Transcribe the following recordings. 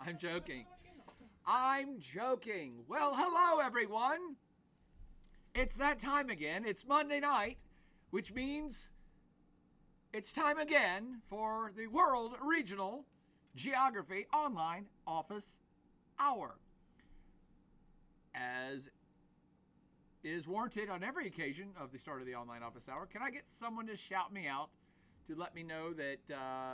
I'm joking. I'm joking. Well, hello, everyone. It's that time again. It's Monday night, which means it's time again for the World Regional Geography Online Office Hour. As is warranted on every occasion of the start of the online office hour, can I get someone to shout me out to let me know that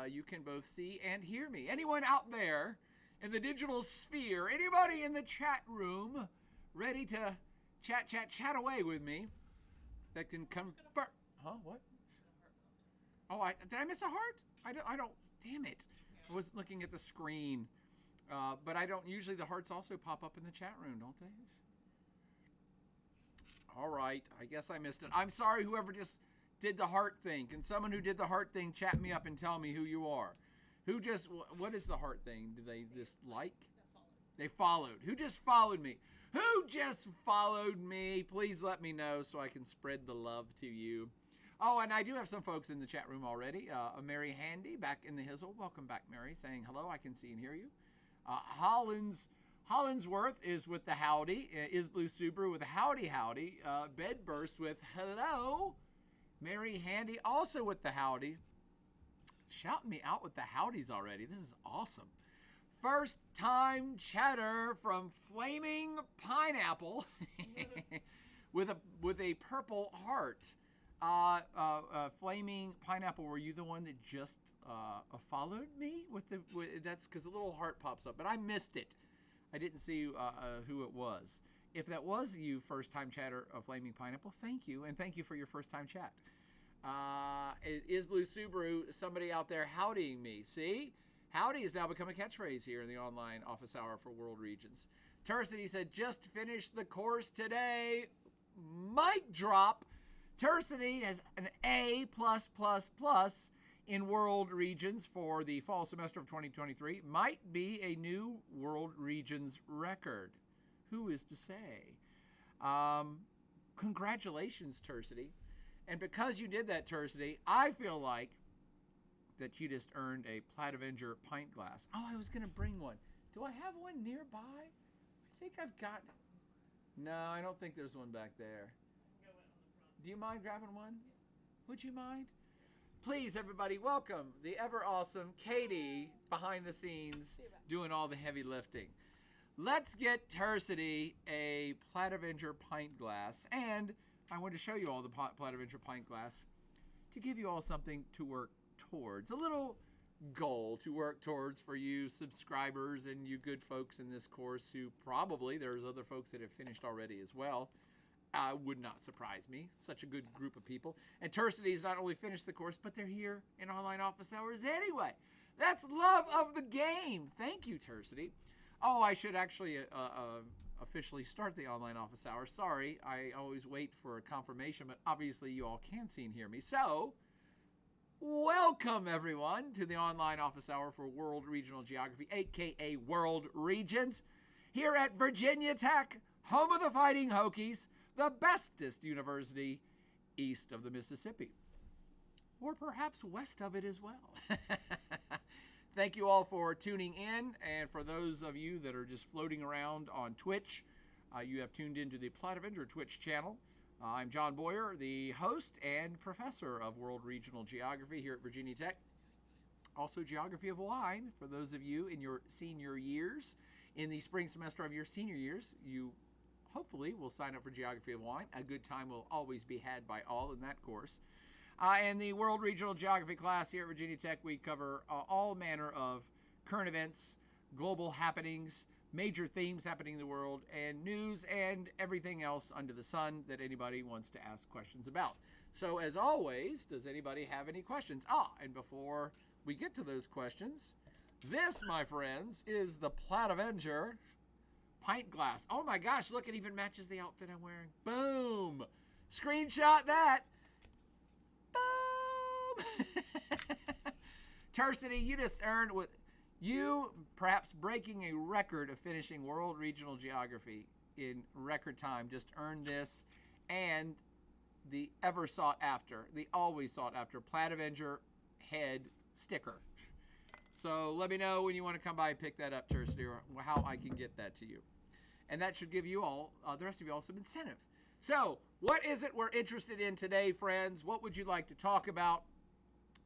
you can both see and hear me? Anyone out there in the digital sphere, anybody in the chat room ready to chat away with me that can confirm? Huh? What? Oh, did I miss a heart? I don't. Damn it! I was looking at the screen, but I don't. Usually the hearts also pop up in the chat room, don't they? All right, I guess I missed it. I'm sorry, whoever just did the heart thing. Can someone who did the heart thing chat me up and tell me who you are? What is the heart thing? Do they just like? They followed. Who just followed me? Who just followed me? Please let me know so I can spread the love to you. Oh, and I do have some folks in the chat room already. Mary Handy back in the Hizzle. Welcome back, Mary, saying hello. I can see and hear you. Hollinsworth is with the howdy. Is Blue Subaru with the howdy. Bedburst with hello. Mary Handy also with the howdy. Shouting me out with the howdies already. This is awesome. First time chatter from Flaming Pineapple with a purple heart. Flaming Pineapple, were you the one that just followed me that's because the little heart pops up, but I missed it. I didn't see who it was. If that was you, first time chatter of Flaming Pineapple, thank you, and thank you for your first time chat. Is Blue Subaru somebody out there howdying me? See, howdy has now become a catchphrase here in the online office hour for World Regions. Tercity said, just finished the course today. Mic drop. Tercity has an A+++ in World Regions for the fall semester of 2023. Might be a new World Regions record. Who is to say? Congratulations, Tercity. And because you did that, Tercity, I feel like that you just earned a Plaid Avenger pint glass. Oh, I was going to bring one. Do I have one nearby? I think I've got... No, I don't think there's one back there. Do you mind grabbing one? Yes. Would you mind? Please, everybody, welcome the ever awesome Katie behind the scenes doing all the heavy lifting. Let's get Tercity a Plaid Avenger pint glass. And I want to show you all the Plaid Avenger pint glass to give you all something to work towards. A little goal to work towards for you subscribers and you good folks in this course who probably, there's other folks that have finished already as well. Would not surprise me. Such a good group of people. And Tercity's not only finished the course, but they're here in online office hours anyway. That's love of the game. Thank you, Tercity. Oh, I should actually officially start the online office hour. Sorry, I always wait for a confirmation, but obviously you all can see and hear me. So, welcome everyone to the online office hour for World Regional Geography, aka World Regions, here at Virginia Tech, home of the Fighting Hokies, the bestest university east of the Mississippi, or perhaps west of it as well. Thank you all for tuning in, and for those of you that are just floating around on Twitch, you have tuned into the Plaid Avenger Twitch channel. I'm John Boyer, the host and professor of World Regional Geography here at Virginia Tech. Also Geography of Wine, for those of you in your senior years. In the spring semester of your senior years, you hopefully will sign up for Geography of Wine. A good time will always be had by all in that course. And the World Regional Geography class here at Virginia Tech, we cover all manner of current events, global happenings, major themes happening in the world, and news and everything else under the sun that anybody wants to ask questions about. So as always, does anybody have any questions? And before we get to those questions, this, my friends, is the Plaid Avenger pint glass. Oh my gosh, look, it even matches the outfit I'm wearing. Boom! Screenshot that. Boom! Tercity, you just earned with you perhaps breaking a record of finishing World Regional Geography in record time. Just earned this and the ever sought after, the always sought after Plaid Avenger head sticker. So let me know when you want to come by and pick that up, Thursday, or how I can get that to you. And that should give you all, the rest of you all, some incentive. So what is it we're interested in today, friends? What would you like to talk about?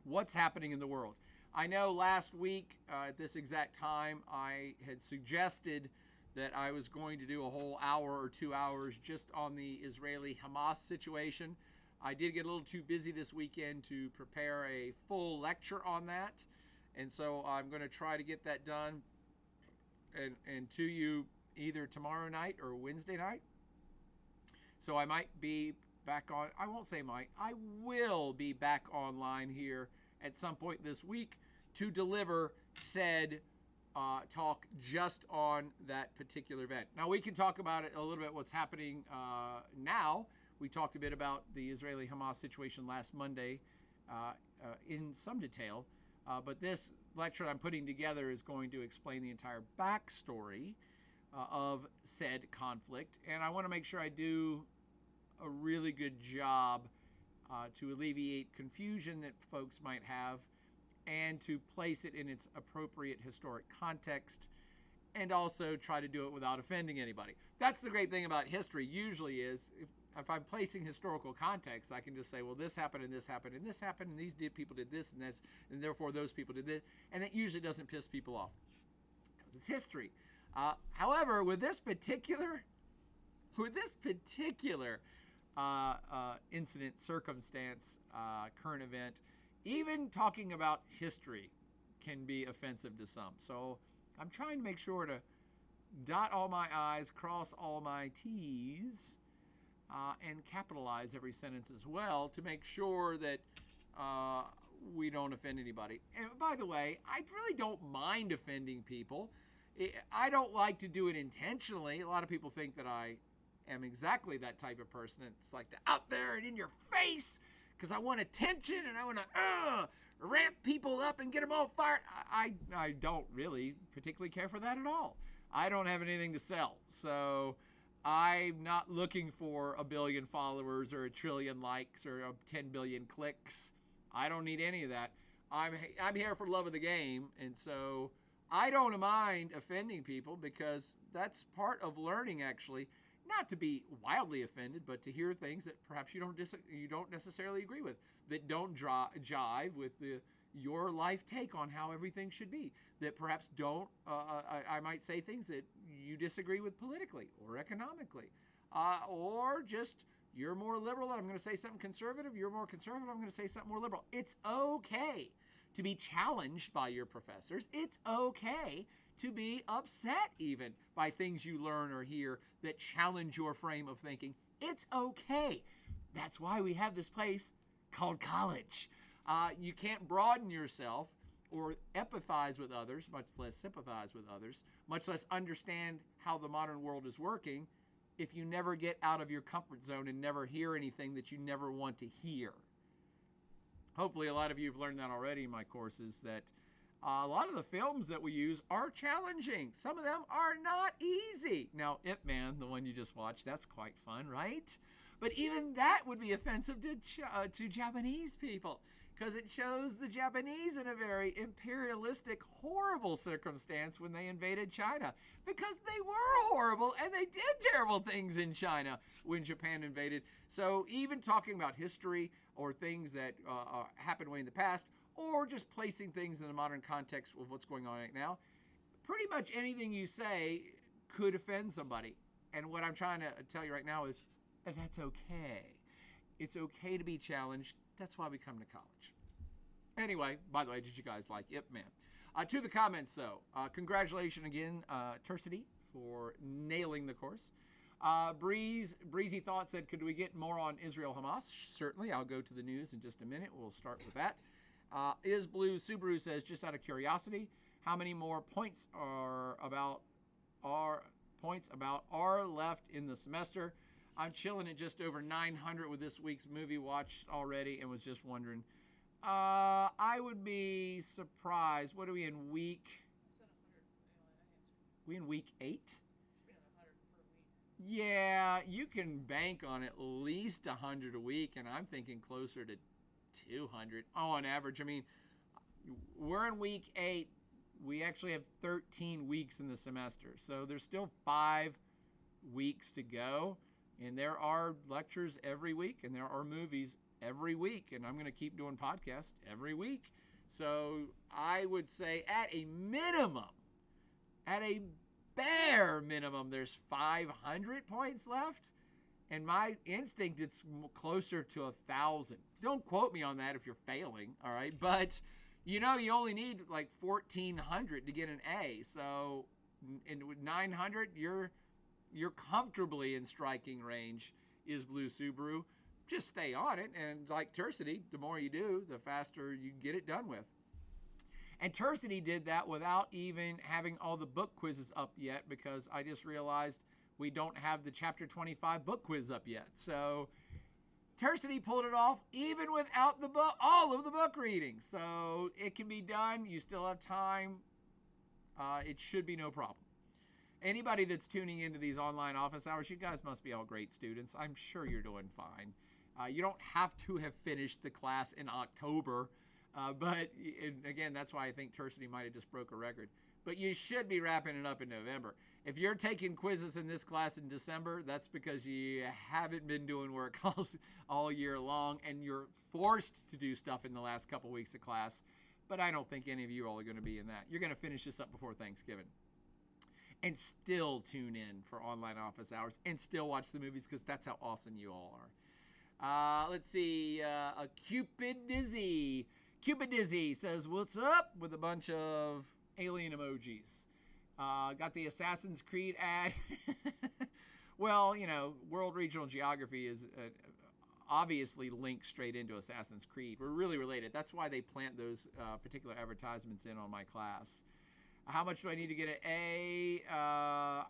What's happening in the world? I know last week at this exact time, I had suggested that I was going to do a whole hour or 2 hours just on the Israeli-Hamas situation. I did get a little too busy this weekend to prepare a full lecture on that. And so I'm going to try to get that done and to you either tomorrow night or Wednesday night. So I might be back on, I won't say might, I will be back online here at some point this week to deliver said talk just on that particular event. Now we can talk about it a little bit, what's happening now. We talked a bit about the Israeli-Hamas situation last Monday in some detail, but this lecture I'm putting together is going to explain the entire backstory of said conflict, and I want to make sure I do a really good job to alleviate confusion that folks might have and to place it in its appropriate historic context, and also try to do it without offending anybody. That's the great thing about history usually is if I'm placing historical context, I can just say, well, this happened and this happened and this happened and these people did this and this, and therefore those people did this, and that usually doesn't piss people off because it's history. However, with this particular incident, circumstance, current event, even talking about history can be offensive to some. So I'm trying to make sure to dot all my I's, cross all my T's, and capitalize every sentence as well to make sure that we don't offend anybody. And by the way, I really don't mind offending people. I don't like to do it intentionally. A lot of people think that I am exactly that type of person. It's like the out there and in your face because I want attention and I want to ramp people up and get them all fired. I don't really particularly care for that at all. I don't have anything to sell. So I'm not looking for 1 billion followers or 1 trillion likes or 10 billion clicks. I don't need any of that. I'm here for love of the game, and so I don't mind offending people because that's part of learning, actually. Not to be wildly offended, but to hear things that perhaps you don't necessarily agree with, that don't jive with your life take on how everything should be, that perhaps don't, I might say things that you disagree with politically or economically, or just you're more liberal and I'm going to say something conservative, you're more conservative, I'm going to say something more liberal. It's okay to be challenged by your professors. It's okay to be upset even by things you learn or hear that challenge your frame of thinking. It's okay. That's why we have this place called college. You can't broaden yourself or empathize with others, much less sympathize with others, much less understand how the modern world is working if you never get out of your comfort zone and never hear anything that you never want to hear. Hopefully a lot of you have learned that already in my courses, that a lot of the films that we use are challenging. Some of them are not easy. Now, Ip Man, the one you just watched, that's quite fun, right? But even that would be offensive to Japanese people because it shows the Japanese in a very imperialistic, horrible circumstance when they invaded China, because they were horrible and they did terrible things in China when Japan invaded. So even talking about history or things that happened way in the past, or just placing things in a modern context of what's going on right now, pretty much anything you say could offend somebody. And what I'm trying to tell you right now is that's okay. It's okay to be challenged. That's why we come to college. Anyway, by the way, did you guys like Ip Man? To the comments, though. Congratulations again, Tercity, for nailing the course. Breezy Thought said, could we get more on Israel-Hamas? Certainly. I'll go to the news in just a minute. We'll start with that. Is Blue Subaru says, just out of curiosity, how many more points are left in the semester? I'm chilling at just over 900 with this week's movie watch already, and was just wondering. I would be surprised. What are we in week? We in week 8? Yeah, you can bank on at least 100 a week, and I'm thinking closer to 200 on average. I mean, we're in week 8. we actually have 13 weeks in the semester. So there's still 5 weeks to go. And there are lectures every week, and there are movies every week. And I'm going to keep doing podcasts every week. So I would say at a bare minimum, there's 500 points left. And my instinct, it's closer to 1,000. Don't quote me on that if you're failing, all right? But, you only need like 1,400 to get an A. So with 900, you're comfortably in striking range is Blue Subaru. Just stay on it. And like Tercity, the more you do, the faster you get it done with. And Tercity did that without even having all the book quizzes up yet, because I just realized we don't have the Chapter 25 book quiz up yet. So Tercity pulled it off even without the book, all of the book reading. So it can be done. You still have time. It should be no problem. Anybody that's tuning into these online office hours, you guys must be all great students. I'm sure you're doing fine. You don't have to have finished the class in October. But again, that's why I think Tercity might have just broke a record. But you should be wrapping it up in November. If you're taking quizzes in this class in December, that's because you haven't been doing work all year long, and you're forced to do stuff in the last couple weeks of class. But I don't think any of you all are going to be in that. You're going to finish this up before Thanksgiving. And still tune in for online office hours and still watch the movies, because that's how awesome you all are. Let's see. Cupid Dizzy says, "What's up?" with a bunch of alien emojis. Got the Assassin's Creed ad. Well, World Regional Geography is obviously linked straight into Assassin's Creed. We're really related. That's why they plant those particular advertisements in on my class. How much do I need to get an A?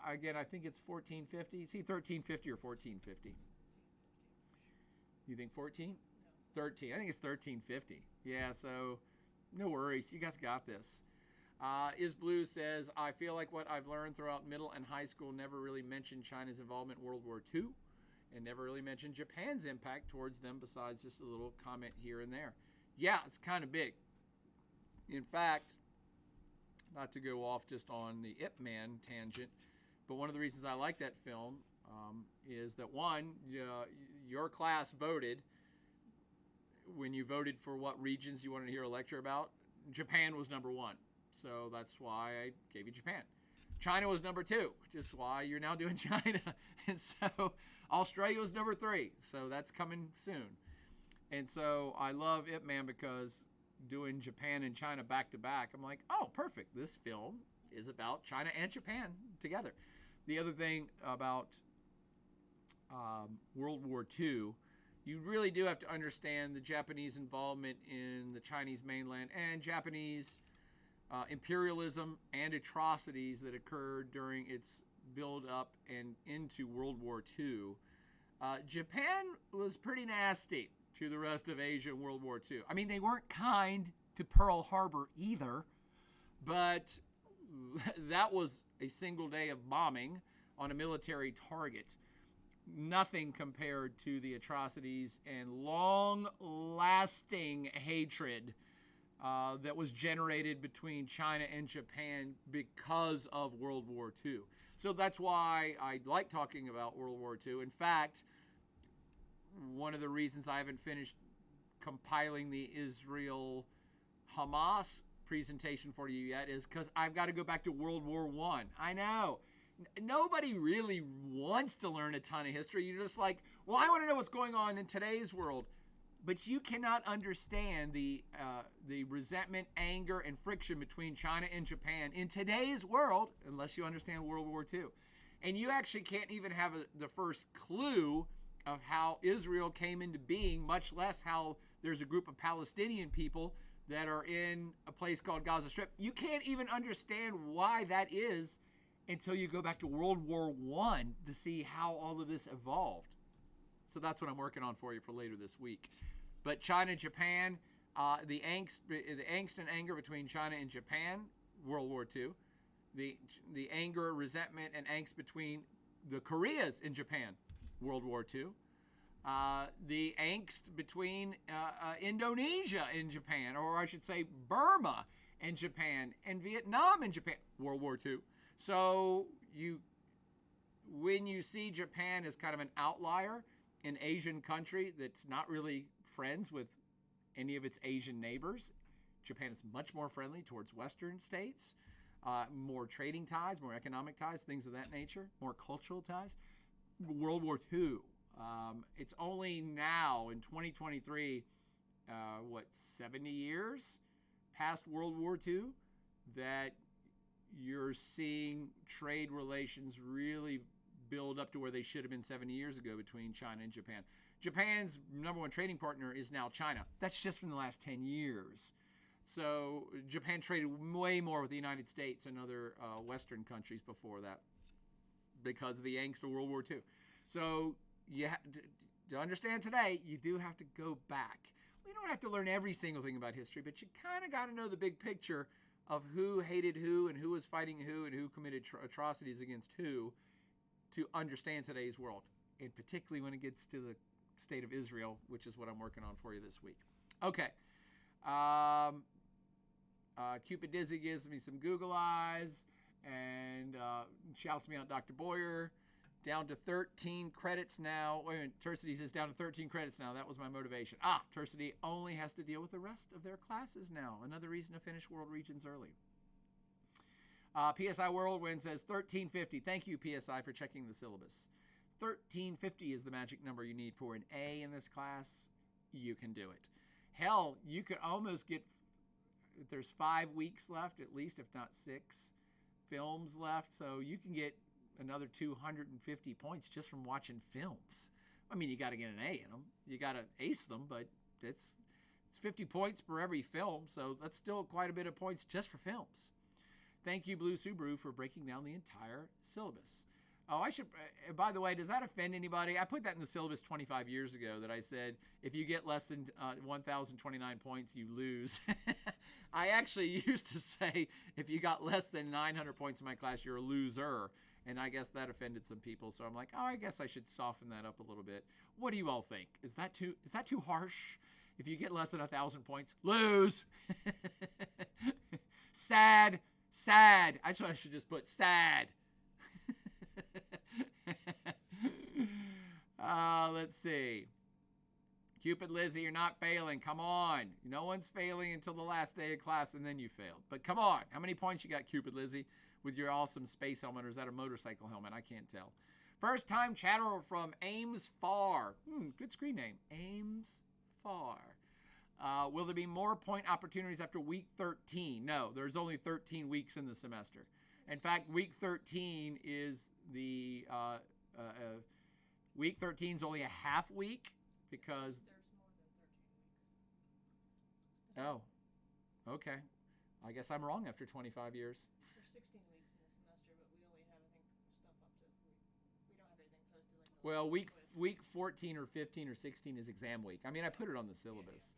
Again, I think it's 1450. See, 1350 or 1450? You think 14? 13. I think it's 1350. Yeah, so no worries. You guys got this. Is Blue says, "I feel like what I've learned throughout middle and high school never really mentioned China's involvement in World War II and never really mentioned Japan's impact towards them, besides just a little comment here and there." Yeah, it's kind of big. In fact, not to go off just on the Ip Man tangent, but one of the reasons I like that film is that, one, your class voted, when you voted for what regions you wanted to hear a lecture about, Japan was number 1. So that's why I gave you Japan. China was number 2, which is why you're now doing China. And so Australia was number 3. So that's coming soon. And so I love Ip Man because doing Japan and China back to back, I'm like, oh, perfect. This film is about China and Japan together. The other thing about World War II, you really do have to understand the Japanese involvement in the Chinese mainland and Japanese imperialism and atrocities that occurred during its build-up and into World War II. Japan was pretty nasty to the rest of Asia in World War II. I mean, they weren't kind to Pearl Harbor either, but that was a single day of bombing on a military target. Nothing compared to the atrocities and long-lasting hatred that was generated between China and Japan because of World War II. So that's why I like talking about World War II. In fact, one of the reasons I haven't finished compiling the Israel-Hamas presentation for you yet is because I've got to go back to World War I. I know. Nobody really wants to learn a ton of history. You're just like, well, I want to know what's going on in today's world. But you cannot understand the resentment, anger, and friction between China and Japan in today's world unless you understand World War II. And you actually can't even have the first clue of how Israel came into being, much less how there's a group of Palestinian people that are in a place called Gaza Strip. You can't even understand why that is until you go back to World War I to see how all of this evolved. So that's what I'm working on for you for later this week. But China, Japan, the angst and anger between China and Japan, World War II, the anger, resentment, and angst between the Koreas in Japan, World War II, the angst between Indonesia and Japan, or I should say Burma and Japan, and Vietnam and Japan, World War II. So when you see Japan as kind of an outlier, an Asian country that's not really friends with any of its Asian neighbors, Japan is much more friendly towards Western states, more trading ties, more economic ties, things of that nature, more cultural ties. World War II. It's only now in 2023, 70 years past World War II, that you're seeing trade relations really build up to where they should have been 70 years ago between China and Japan. Japan's number one trading partner is now China. That's just from the last 10 years. So Japan traded way more with the United States and other Western countries before that because of the angst of World War II. So to understand today, you do have to go back. We don't have to learn every single thing about history, but you kind of got to know the big picture of who hated who and who was fighting who and who committed atrocities against who to understand today's world, and particularly when it gets to the state of Israel, which is what I'm working on for you this week. Okay. Cupid Dizzy gives me some Google eyes and shouts me out Dr. Boyer. Down to 13 credits now. Wait a minute, Tercity says down to 13 credits now. That was my motivation. Tercity only has to deal with the rest of their classes now. Another reason to finish World Regions early. PSI Whirlwind says 1350. Thank you, PSI, for checking the syllabus. 1350 is the magic number you need for an A in this class. You can do it. Hell, you could almost get, there's 5 weeks left, at least, if not 6 films left. So you can get another 250 points just from watching films. I mean, you got to get an A in them. You got to ace them, but it's 50 points for every film, so that's still quite a bit of points just for films. Thank you, Blue Subaru, for breaking down the entire syllabus. Oh, I should, by the way, does that offend anybody? I put that in the syllabus 25 years ago that I said, if you get less than 1,029 points, you lose. I actually used to say, if you got less than 900 points in my class, you're a loser. And I guess that offended some people. So I'm like, I guess I should soften that up a little bit. What do you all think? Is that too harsh? If you get less than 1,000 points, lose. Sad. That's what I should just put. Sad. Let's see. Cupid Lizzie, you're not failing. Come on. No one's failing until the last day of class, and then you failed. But come on. How many points you got, Cupid Lizzie, with your awesome space helmet, or is that a motorcycle helmet? I can't tell. First time chatter from Ames Far. Good screen name. Ames Far. Will there be more point opportunities after week 13? No, there's only 13 weeks in the semester. In fact, week 13 is the week 13 is only a half week because there's more than 13 weeks. Oh, okay. I guess I'm wrong after 25 years. There's 16 weeks in the semester, but we only have, I think, stuff up to, we don't have everything posted like the Well, last week 14 or 15 or 16 is exam week. I mean, I put it on the syllabus.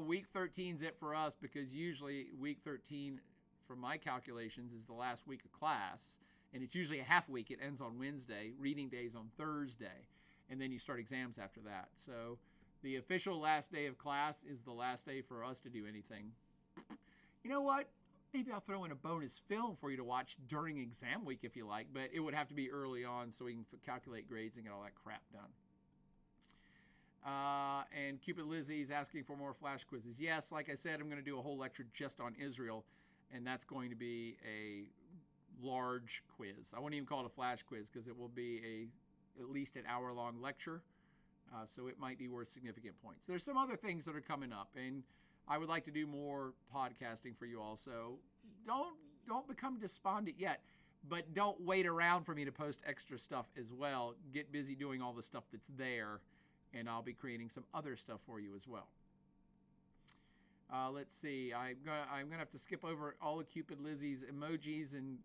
Week 13 is it for us because usually week 13, from my calculations, is the last week of class, and it's usually a half week. It ends on Wednesday, reading days on Thursday, and then you start exams after that. So the official last day of class is the last day for us to do anything. You know what? Maybe I'll throw in a bonus film for you to watch during exam week if you like, but it would have to be early on so we can calculate grades and get all that crap done. And Cupid Lizzie's asking for more flash quizzes. Yes, like I said, I'm going to do a whole lecture just on Israel, and that's going to be a large quiz. I won't even call it a flash quiz because it will be at least an hour-long lecture, so it might be worth significant points. There's some other things that are coming up, and I would like to do more podcasting for you all, so don't become despondent yet, but don't wait around for me to post extra stuff as well. Get busy doing all the stuff that's there, and I'll be creating some other stuff for you as well. Let's see. I'm gonna have to skip over all of Cupid Lizzie's emojis and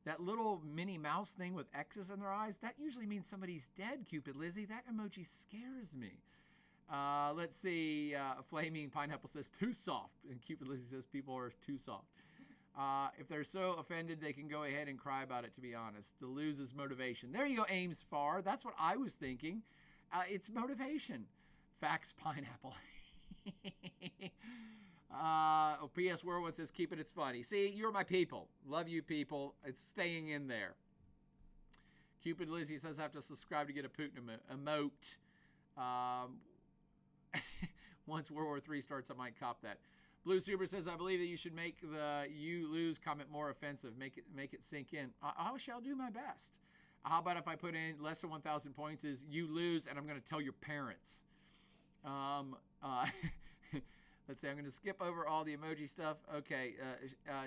that little Minnie Mouse thing with X's in their eyes. That usually means somebody's dead, Cupid Lizzie. That emoji scares me. Let's see. Flaming Pineapple says too soft, and Cupid Lizzie says people are too soft. If they're so offended, they can go ahead and cry about it. To be honest, to lose is motivation. There you go, Ames Far. That's what I was thinking. It's motivation. Facts Pineapple. P.S. Whirlwind says, keep it, it's funny. See, you're my people. Love you, people. It's staying in there. Cupid Lizzie says, I have to subscribe to get a Putin emote. Once World War III starts, I might cop that. Blue Super says, I believe that you should make the you lose comment more offensive. Make it sink in. I shall do my best. How about if I put in less than 1,000 points is you lose, and I'm going to tell your parents. Let's see, I'm going to skip over all the emoji stuff. Okay,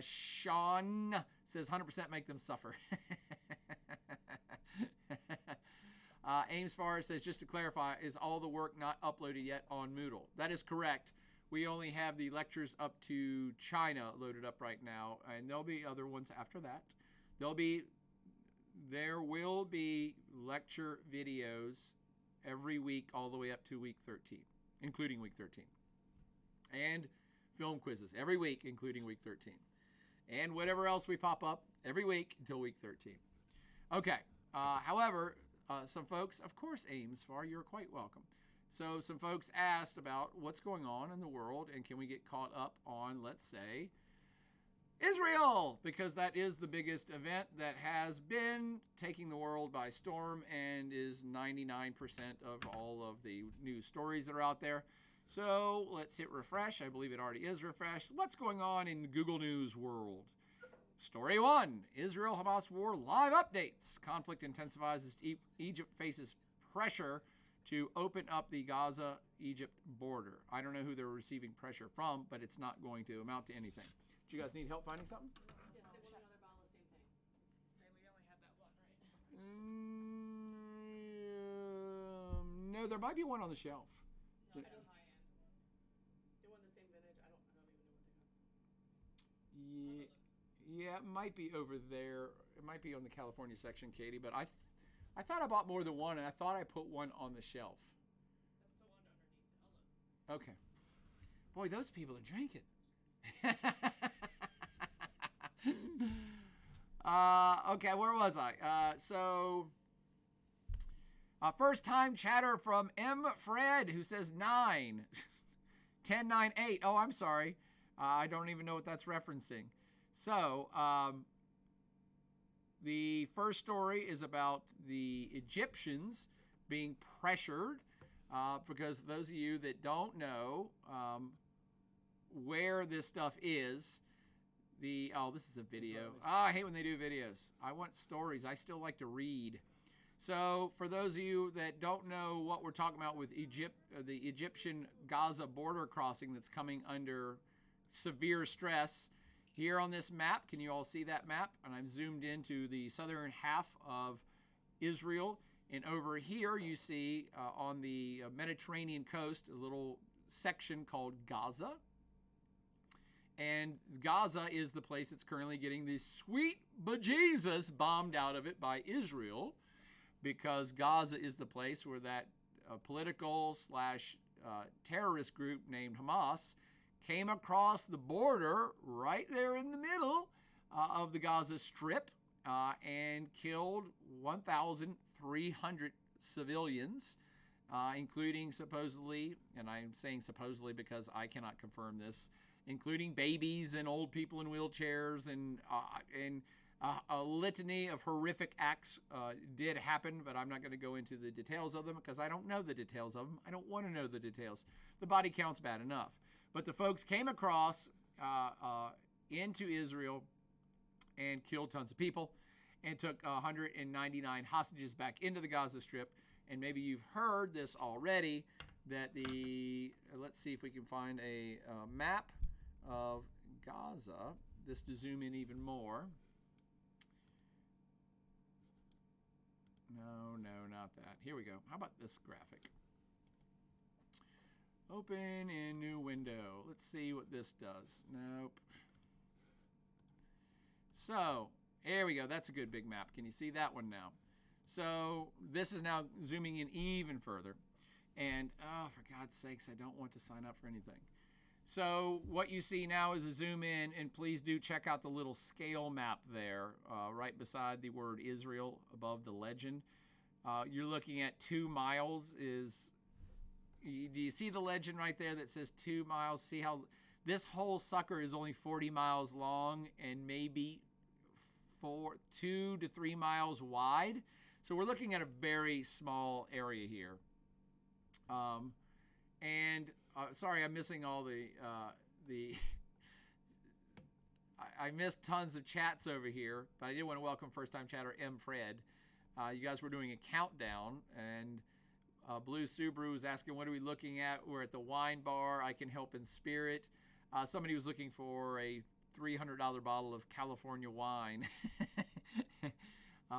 Sean says 100% make them suffer. Ames Forrest says, just to clarify, is all the work not uploaded yet on Moodle? That is correct. We only have the lectures up to China loaded up right now, and there'll be other ones after that. There will be lecture videos every week all the way up to week 13, including week 13. And film quizzes every week, including week 13. And whatever else we pop up every week until week 13. Okay. However, some folks, of course, Ames Far, you're quite welcome. So some folks asked about what's going on in the world and can we get caught up on, let's say, Israel, because that is the biggest event that has been taking the world by storm and is 99% of all of the news stories that are out there. So let's hit refresh. I believe it already is refreshed. What's going on in Google News world? Story 1, Israel-Hamas war live updates. Conflict intensifies as Egypt faces pressure to open up the Gaza-Egypt border. I don't know who they're receiving pressure from, but it's not going to amount to anything. Do you guys need help finding something? Yes, they want another bottle of same thing. We only have that one, right? No, there might be one on the shelf. No, I don't high end. They want the same vintage. I don't even know what they got. Yeah, it might be over there. It might be on the California section, Katie. But I thought I bought more than one, and I thought I put one on the shelf. That's the one underneath. I'll look. Okay. Boy, those people are drinking. Okay, where was I? First time chatter from M. Fred, who says 9. 1098. Oh, I'm sorry. I don't even know what that's referencing. So, the first story is about the Egyptians being pressured, because those of you that don't know where this stuff is, this is a video. I hate when they do videos. I want stories. I still like to read. So for those of you that don't know what we're talking about with Egypt, the Egyptian Gaza border crossing that's coming under severe stress, here on this map, can you all see that map? And I've zoomed into the southern half of Israel. And over here you see on the Mediterranean coast a little section called Gaza. And Gaza is the place that's currently getting the sweet bejesus bombed out of it by Israel, because Gaza is the place where that political / terrorist group named Hamas came across the border right there in the middle of the Gaza Strip and killed 1,300 civilians, including supposedly, and I'm saying supposedly because I cannot confirm this, including babies and old people in wheelchairs, and a litany of horrific acts did happen, but I'm not going to go into the details of them because I don't know the details of them. I don't want to know the details. The body count's bad enough. But the folks came across into Israel and killed tons of people and took 199 hostages back into the Gaza Strip. And maybe you've heard this already, that let's see if we can find a map of Gaza. This to zoom in even more. No, not that. Here we go. How about this graphic? Open in new window. Let's see what this does. Nope. So, here we go. That's a good big map. Can you see that one now? So, this is now zooming in even further. And, oh, for God's sakes, I don't want to sign up for anything. So, what you see now is a zoom in, and please do check out the little scale map there, right beside the word Israel above the legend. You're looking at 2 miles is... Do you see the legend right there that says 2 miles? See how This whole sucker is only 40 miles long and maybe 2 to 3 miles wide. So we're looking at a very small area here. Sorry, I'm missing all the I missed tons of chats over here, but I did want to welcome first-time chatter M. Fred. You guys were doing a countdown, and Blue Subaru was asking, what are we looking at? We're at the wine bar. I can help in spirit. Somebody was looking for a $300 bottle of California wine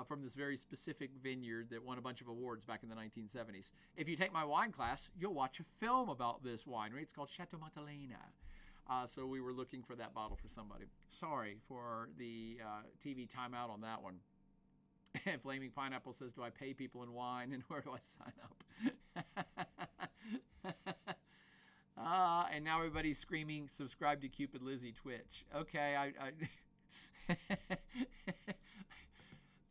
from this very specific vineyard that won a bunch of awards back in the 1970s. If you take my wine class, you'll watch a film about this winery. It's called Chateau Montelena. So we were looking for that bottle for somebody. Sorry for the TV timeout on that one. Flaming Pineapple says, do I pay people in wine, and where do I sign up? And now everybody's screaming, subscribe to Cupid Lizzie Twitch. Okay,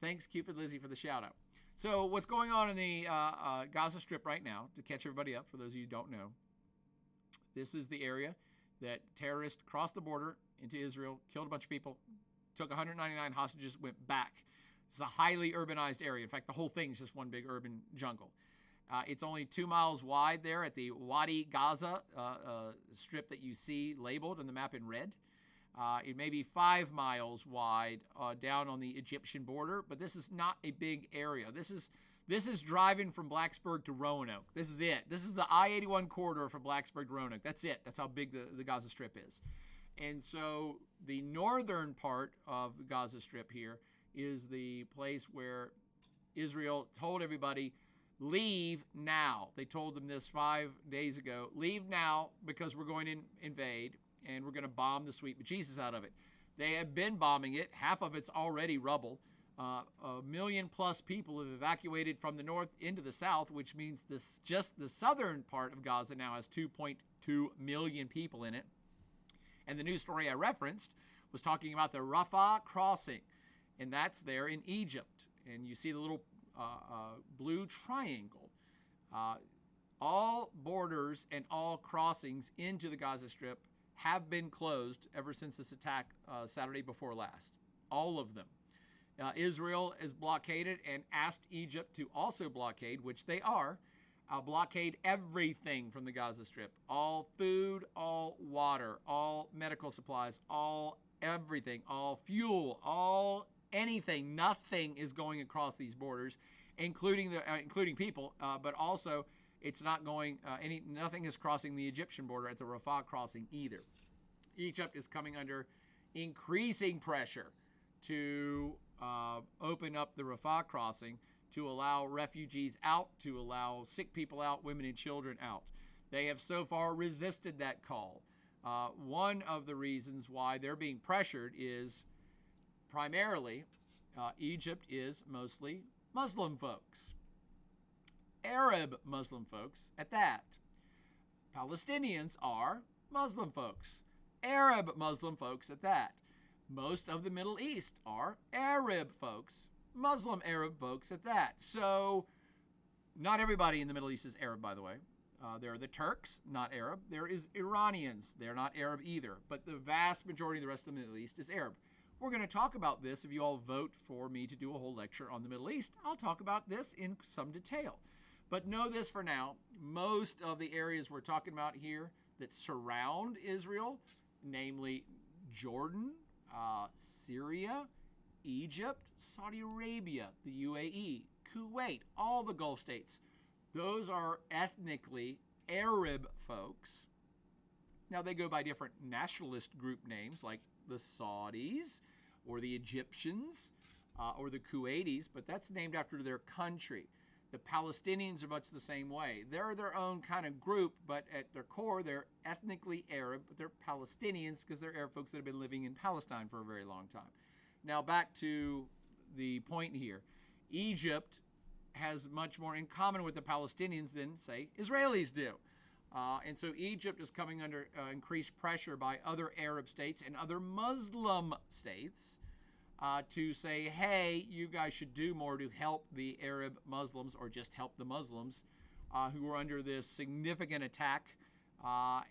thanks, Cupid Lizzie, for the shout out. So what's going on in the Gaza Strip right now, to catch everybody up, for those of you who don't know, this is the area that terrorists crossed the border into Israel, killed a bunch of people, took 199 hostages, went back. It's a highly urbanized area. In fact, the whole thing is just one big urban jungle. It's only 2 miles wide there at the Wadi Gaza strip that you see labeled on the map in red. It may be 5 miles wide down on the Egyptian border, but this is not a big area. This is driving from Blacksburg to Roanoke. This is it. This is the I-81 corridor from Blacksburg to Roanoke. That's it. That's how big the Gaza Strip is. And so the northern part of the Gaza Strip here is the place where Israel told everybody, leave now. They told them this 5 days ago. Leave now because we're going to invade and we're going to bomb the sweet bejesus out of it. They have been bombing it. Half of it's already rubble. 1 million plus people have evacuated from the north into the south, which means just the southern part of Gaza now has 2.2 million people in it. And the news story I referenced was talking about the Rafah crossing, and that's there in Egypt. And you see the little blue triangle. All borders and all crossings into the Gaza Strip have been closed ever since this attack Saturday before last. All of them. Israel is blockaded and asked Egypt to also blockade, which they are, blockade everything from the Gaza Strip. All food, all water, all medical supplies, all everything, all fuel, all anything. Nothing is going across these borders, including people, but also it's not going, nothing is crossing the Egyptian border at the Rafah crossing either. Egypt is coming under increasing pressure to open up the Rafah crossing, to allow refugees out, to allow sick people out, women and children out. They have so far resisted that call. One of the reasons why they're being pressured is primarily Egypt is mostly Muslim folks. Arab Muslim folks at that. Palestinians are Muslim folks. Arab Muslim folks at that. Most of the Middle East are Arab folks, Muslim Arab folks at that. So not everybody in the Middle East is Arab, by the way. There are the Turks, not Arab. There is Iranians. They're not Arab either. But the vast majority of the rest of the Middle East is Arab. We're going to talk about this. If you all vote for me to do a whole lecture on the Middle East, I'll talk about this in some detail. But know this for now. Most of the areas we're talking about here that surround Israel, namely Jordan, Syria, Egypt, Saudi Arabia, the UAE, Kuwait, all the Gulf states, those are ethnically Arab folks. Now, they go by different nationalist group names like the Saudis or the Egyptians or the Kuwaitis, but that's named after their country. The Palestinians are much the same way. They're their own kind of group, but at their core, they're ethnically Arab, but they're Palestinians because they're Arab folks that have been living in Palestine for a very long time. Now, back to the point here. Egypt has much more in common with the Palestinians than, say, Israelis do. And so Egypt is coming under increased pressure by other Arab states and other Muslim states to say, hey, you guys should do more to help the Arab Muslims or just help the Muslims who are under this significant attack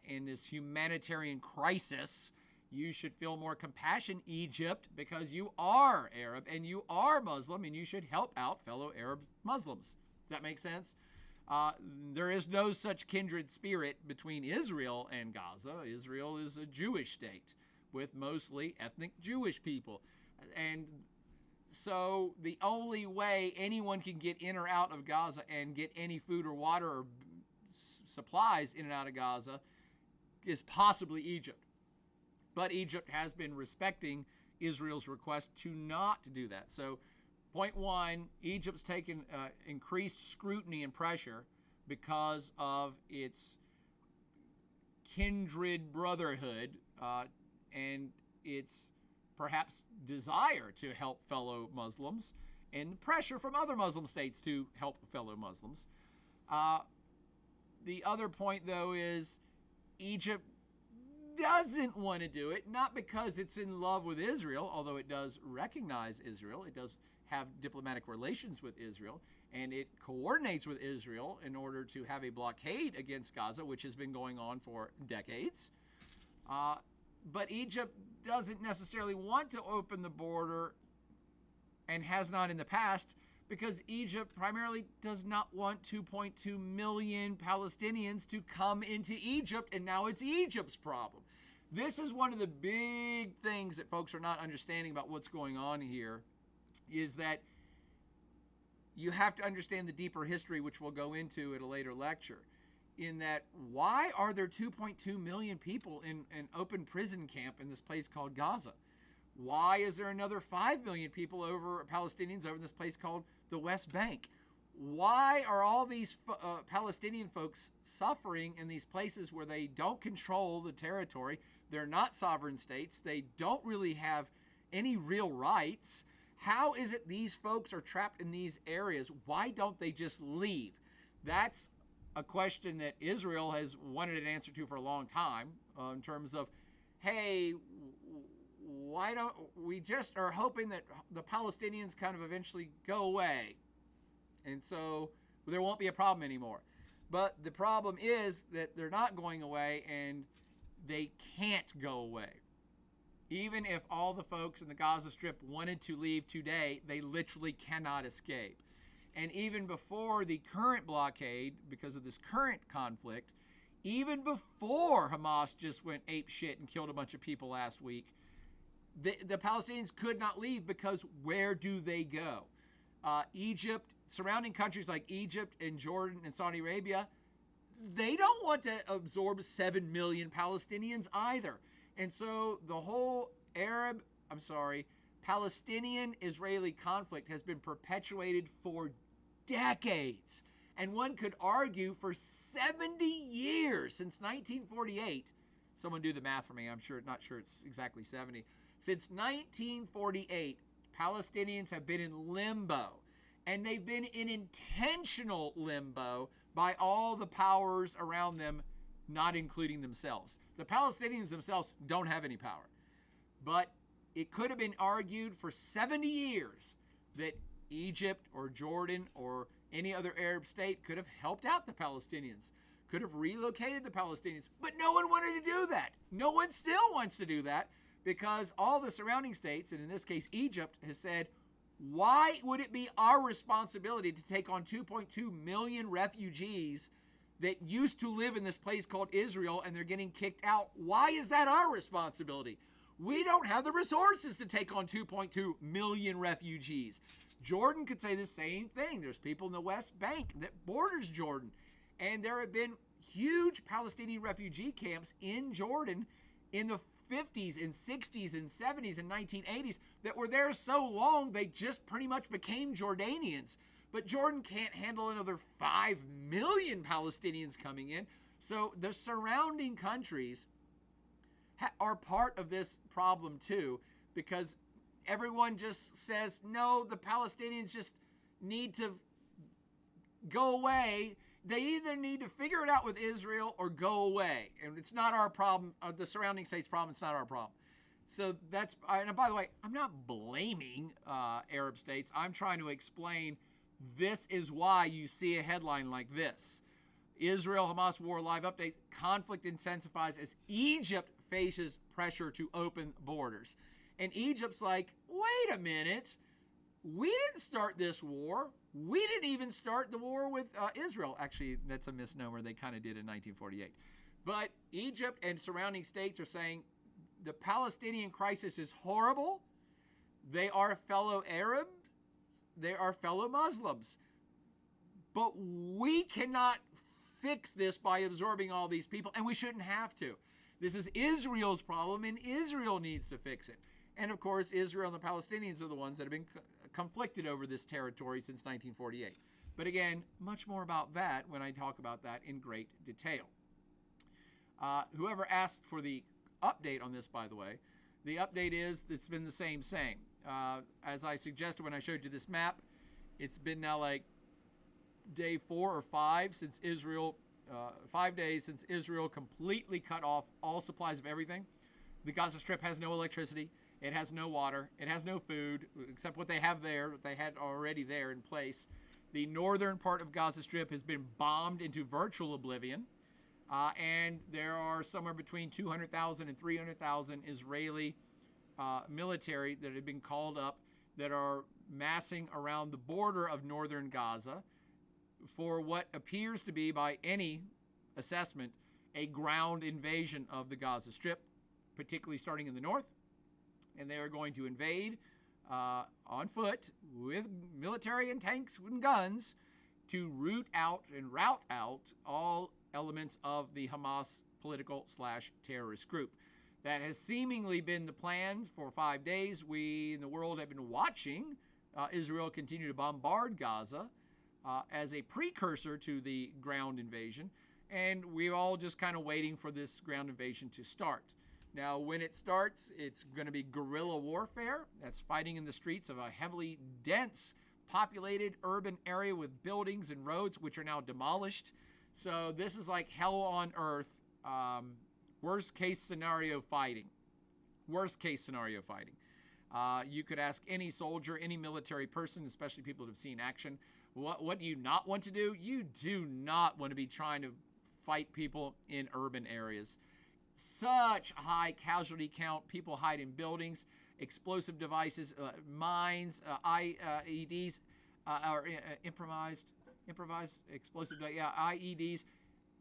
in this humanitarian crisis. You should feel more compassion, Egypt, because you are Arab and you are Muslim, and you should help out fellow Arab Muslims. Does that make sense? There is no such kindred spirit between Israel and Gaza. Israel is a Jewish state with mostly ethnic Jewish people. And so the only way anyone can get in or out of Gaza and get any food or water or supplies in and out of Gaza is possibly Egypt. But Egypt has been respecting Israel's request to not do that. So, point one, Egypt's taken increased scrutiny and pressure because of its kindred brotherhood and its perhaps desire to help fellow Muslims, and pressure from other Muslim states to help fellow Muslims. The other point, though, is Egypt doesn't want to do it, not because it's in love with Israel, although it does recognize Israel. It does have diplomatic relations with Israel, and it coordinates with Israel in order to have a blockade against Gaza, which has been going on for decades. But Egypt doesn't necessarily want to open the border, and has not in the past, because Egypt primarily does not want 2.2 million Palestinians to come into Egypt, and now it's Egypt's problem. This is one of the big things that folks are not understanding about what's going on here, is that you have to understand the deeper history, which we'll go into at a later lecture, in that why are there 2.2 million people in an open prison camp in this place called Gaza? Why is there another 5 million people Palestinians over in this place called the West Bank? Why are all these Palestinian folks suffering in these places where they don't control the territory? They're not sovereign states. They don't really have any real rights. How is it these folks are trapped in these areas? Why don't they just leave? That's a question that Israel has wanted an answer to for a long time, in terms of, hey, why don't we just are hoping that the Palestinians kind of eventually go away, and so there won't be a problem anymore. But the problem is that they're not going away, and they can't go away. Even if all the folks in the Gaza Strip wanted to leave today, they literally cannot escape. And even before the current blockade, because of this current conflict, even before Hamas just went ape shit and killed a bunch of people last week, the Palestinians could not leave, because where do they go? Egypt, surrounding countries like Egypt and Jordan and Saudi Arabia, they don't want to absorb 7 million Palestinians either. And so the whole Palestinian-Israeli conflict has been perpetuated for decades. And one could argue for 70 years, since 1948. Someone do the math for me. I'm not sure it's exactly 70. Since 1948, Palestinians have been in limbo, and they've been in intentional limbo by all the powers around them, not including themselves. The Palestinians themselves don't have any power, but it could have been argued for 70 years that Egypt or Jordan or any other Arab state could have helped out the Palestinians, could have relocated the Palestinians, but no one wanted to do that. No one still wants to do that, because all the surrounding states, and in this case Egypt, has said, why would it be our responsibility to take on 2.2 million refugees that used to live in this place called Israel, and they're getting kicked out? Why is that our responsibility? We don't have the resources to take on 2.2 million refugees. Jordan could say the same thing. There's people in the West Bank that borders Jordan, and there have been huge Palestinian refugee camps in Jordan in the 50s and 60s and 70s and 1980s that were there so long they just pretty much became Jordanians. But Jordan can't handle another 5 million Palestinians coming in. So the surrounding countries are part of this problem too, because everyone just says, no, the Palestinians just need to go away. They either need to figure it out with Israel or go away. And it's not our problem, the surrounding states' problem, it's not our problem. So that's, and by the way, I'm not blaming Arab states. I'm trying to explain this is why you see a headline like this. Israel-Hamas war live update. Conflict intensifies as Egypt faces pressure to open borders. And Egypt's like, wait a minute. We didn't start this war. We didn't even start the war with Israel. Actually, that's a misnomer. They kind of did in 1948. But Egypt and surrounding states are saying the Palestinian crisis is horrible. They are fellow Arabs. They are fellow Muslims. But we cannot fix this by absorbing all these people, and we shouldn't have to. This is Israel's problem, and Israel needs to fix it. And of course, Israel and the Palestinians are the ones that have been conflicted over this territory since 1948. But again, much more about that when I talk about that in great detail. Whoever asked for the update on this, by the way, the update is it's been the same. As I suggested when I showed you this map, it's been now like day 4 or 5 since Israel, 5 days since Israel completely cut off all supplies of everything. The Gaza Strip has no electricity. It has no water. It has no food, except what they have there, what they had already there in place. The northern part of Gaza Strip has been bombed into virtual oblivion. And there are somewhere between 200,000 and 300,000 Israeli military that have been called up that are massing around the border of northern Gaza for what appears to be, by any assessment, a ground invasion of the Gaza Strip, particularly starting in the north. And they are going to invade on foot with military and tanks and guns to root out all elements of the Hamas political/terrorist group. That has seemingly been the plan for 5 days. We in the world have been watching Israel continue to bombard Gaza as a precursor to the ground invasion. And we're all just kind of waiting for this ground invasion to start. Now, when it starts, it's going to be guerrilla warfare. That's fighting in the streets of a heavily dense, populated urban area with buildings and roads which are now demolished. So this is like hell on earth, worst case scenario fighting. Worst case scenario fighting. You could ask any soldier, any military person, especially people that have seen action, what do you not want to do? You do not want to be trying to fight people in urban areas. Such high casualty count. People hide in buildings, explosive devices, mines, IEDs, or improvised explosive, IEDs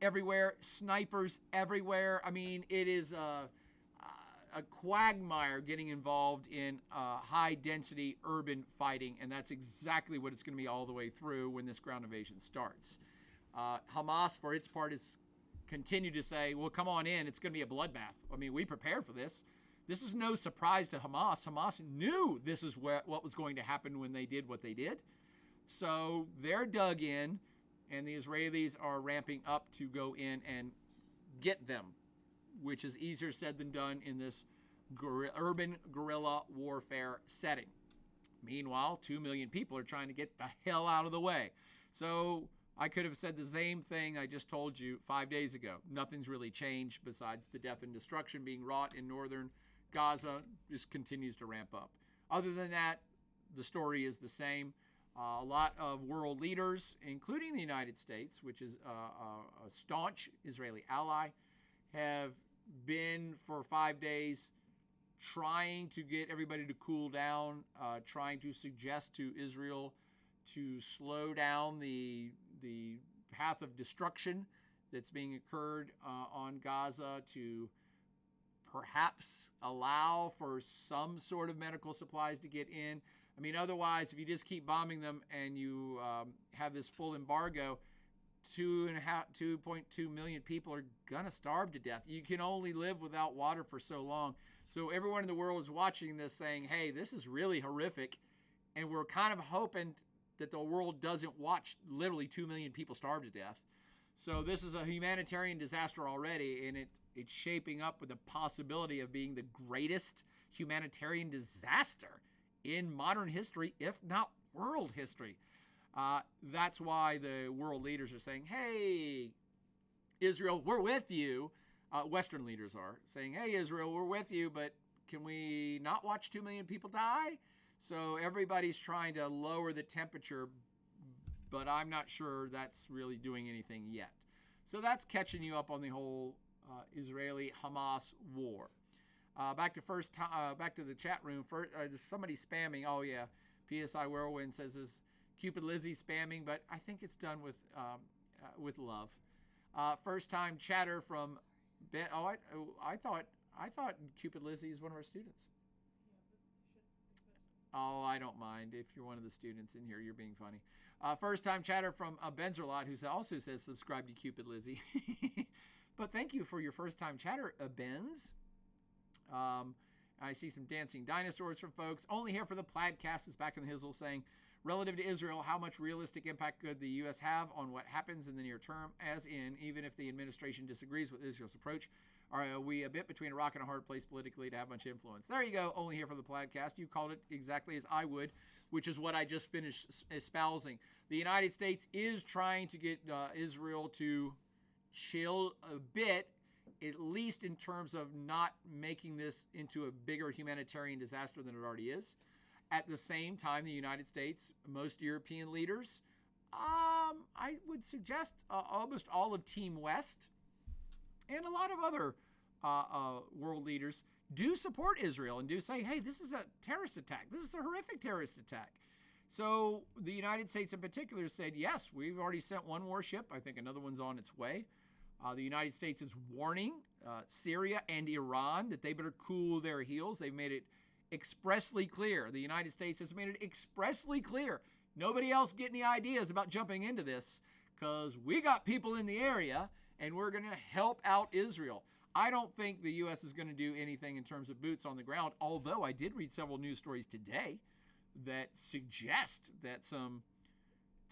everywhere, snipers everywhere. I mean, it is a quagmire getting involved in high density urban fighting, and that's exactly what it's going to be all the way through when this ground invasion starts. Hamas, for its part, is continue to say, well, come on in. It's going to be a bloodbath. I mean, we prepared for this. This is no surprise to Hamas. Hamas knew this is what was going to happen when they did what they did. So they're dug in, and the Israelis are ramping up to go in and get them, which is easier said than done in this urban guerrilla warfare setting. Meanwhile, 2 million people are trying to get the hell out of the way. So I could have said the same thing I just told you 5 days ago. Nothing's really changed besides the death and destruction being wrought in northern Gaza just continues to ramp up. Other than that, the story is the same. A lot of world leaders, including the United States, which is a staunch Israeli ally, have been for 5 days trying to get everybody to cool down, trying to suggest to Israel to slow down the path of destruction that's being occurred on Gaza, to perhaps allow for some sort of medical supplies to get in. I mean, otherwise, if you just keep bombing them and you have this full embargo, 2.2 million people are going to starve to death. You can only live without water for so long. So everyone in the world is watching this saying, hey, this is really horrific. And we're kind of hoping that the world doesn't watch literally 2 million people starve to death. So this is a humanitarian disaster already, and it's shaping up with the possibility of being the greatest humanitarian disaster in modern history, if not world history. That's why the world leaders are saying, hey, Israel, we're with you. Western leaders are saying, hey, Israel, we're with you, but can we not watch 2 million people die? So everybody's trying to lower the temperature, but I'm not sure that's really doing anything yet. So that's catching you up on the whole Israeli-Hamas war. Back to the chat room. There's somebody spamming. Oh yeah, PSI Whirlwind says is Cupid Lizzie spamming, but I think it's done with love. First time chatter from Ben. Oh, I thought Cupid Lizzie is one of our students. Oh, I don't mind if you're one of the students in here. You're being funny. First time chatter from Benzerlot, who also says subscribe to Cupid Lizzie. But thank you for your first time chatter, Benz. I see some dancing dinosaurs from folks. Only here for the Plaidcast is back in the Hizzle saying, relative to Israel, how much realistic impact could the U.S. have on what happens in the near term, as in, even if the administration disagrees with Israel's approach, are we a bit between a rock and a hard place politically to have much influence? There you go. Only here for the Plaidcast. You called it exactly as I would, which is what I just finished espousing. The United States is trying to get Israel to chill a bit, at least in terms of not making this into a bigger humanitarian disaster than it already is. At the same time, the United States, most European leaders, I would suggest almost all of Team West, and a lot of other world leaders do support Israel and do say, hey, this is a terrorist attack. This is a horrific terrorist attack. So the United States in particular said, yes, we've already sent one warship. I think another one's on its way. The United States is warning Syria and Iran that they better cool their heels. They've made it expressly clear. The United States has made it expressly clear. Nobody else get any ideas about jumping into this because we got people in the area and we're going to help out Israel. I don't think the U.S. is going to do anything in terms of boots on the ground, although I did read several news stories today that suggest that some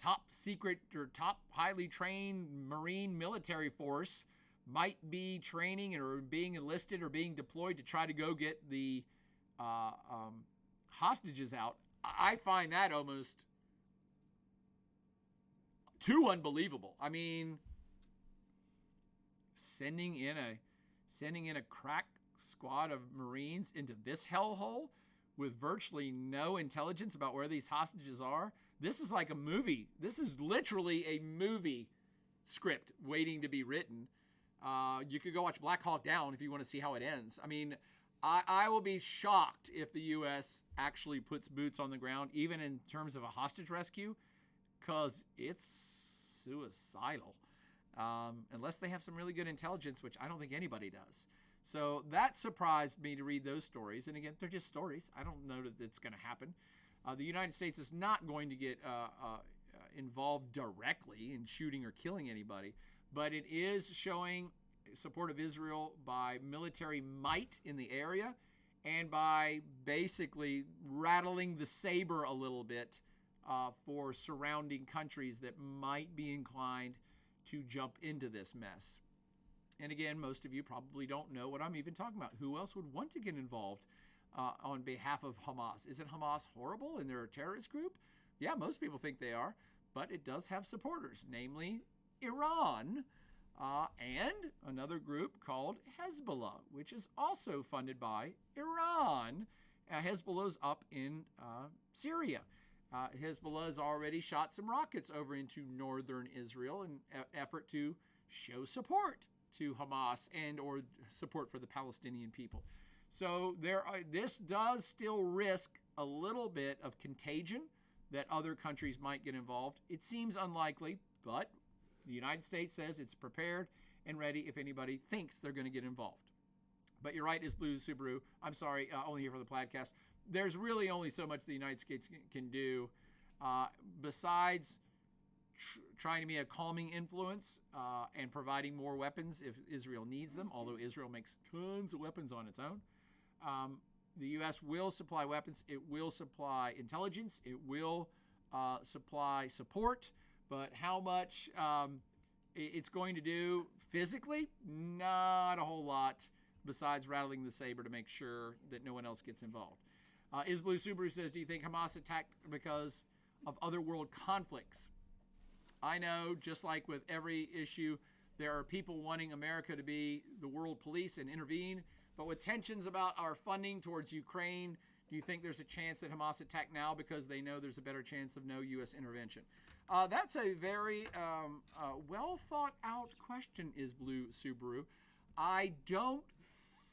top secret or top highly trained Marine military force might be training or being enlisted or being deployed to try to go get the hostages out. I find that almost too unbelievable. I mean, sending in a crack squad of Marines into this hellhole with virtually no intelligence about where these hostages are. This is like a movie. This is literally a movie script waiting to be written. You could go watch Black Hawk Down if you want to see how it ends. I mean, I will be shocked if the U.S. actually puts boots on the ground, even in terms of a hostage rescue, because it's suicidal. Unless they have some really good intelligence, which I don't think anybody does. So that surprised me to read those stories. And again, they're just stories. I don't know that it's going to happen. The United States is not going to get involved directly in shooting or killing anybody, but it is showing support of Israel by military might in the area and by basically rattling the saber a little bit for surrounding countries that might be inclined to jump into this mess. And again, most of you probably don't know what I'm even talking about. Who else would want to get involved on behalf of Hamas? Isn't Hamas horrible and they're a terrorist group? Yeah, most people think they are, but it does have supporters, namely Iran and another group called Hezbollah, which is also funded by Iran. Hezbollah's up in Syria. Hezbollah has already shot some rockets over into northern Israel in an effort to show support to Hamas and or support for the Palestinian people. So this does still risk a little bit of contagion that other countries might get involved. It seems unlikely, but the United States says it's prepared and ready if anybody thinks they're going to get involved. But you're right, is Blue Subaru. I'm sorry, only here for the podcast. There's really only so much the United States can do besides trying to be a calming influence and providing more weapons if Israel needs them, although Israel makes tons of weapons on its own. The U.S. will supply weapons. It will supply intelligence. It will supply support. But how much it's going to do physically, not a whole lot besides rattling the saber to make sure that no one else gets involved. Is Blue Subaru says, do you think Hamas attacked because of other world conflicts? I know, just like with every issue, there are people wanting America to be the world police and intervene. But with tensions about our funding towards Ukraine, do you think there's a chance that Hamas attack now because they know there's a better chance of no U.S. intervention? That's a very well thought out question, is Blue Subaru. I don't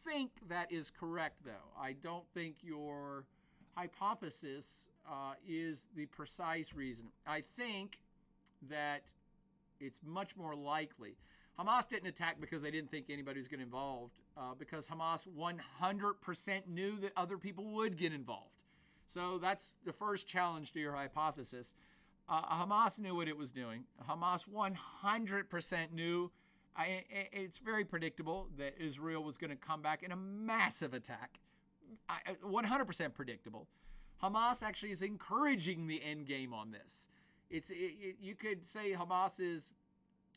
think that is correct, though. I don't think your hypothesis is the precise reason. I think that it's much more likely. Hamas didn't attack because they didn't think anybody was getting involved, because Hamas 100% knew that other people would get involved. So that's the first challenge to your hypothesis. Hamas knew what it was doing. Hamas 100% knew. It's very predictable that Israel was going to come back in a massive attack. 100% predictable. Hamas actually is encouraging the end game on this. You could say Hamas's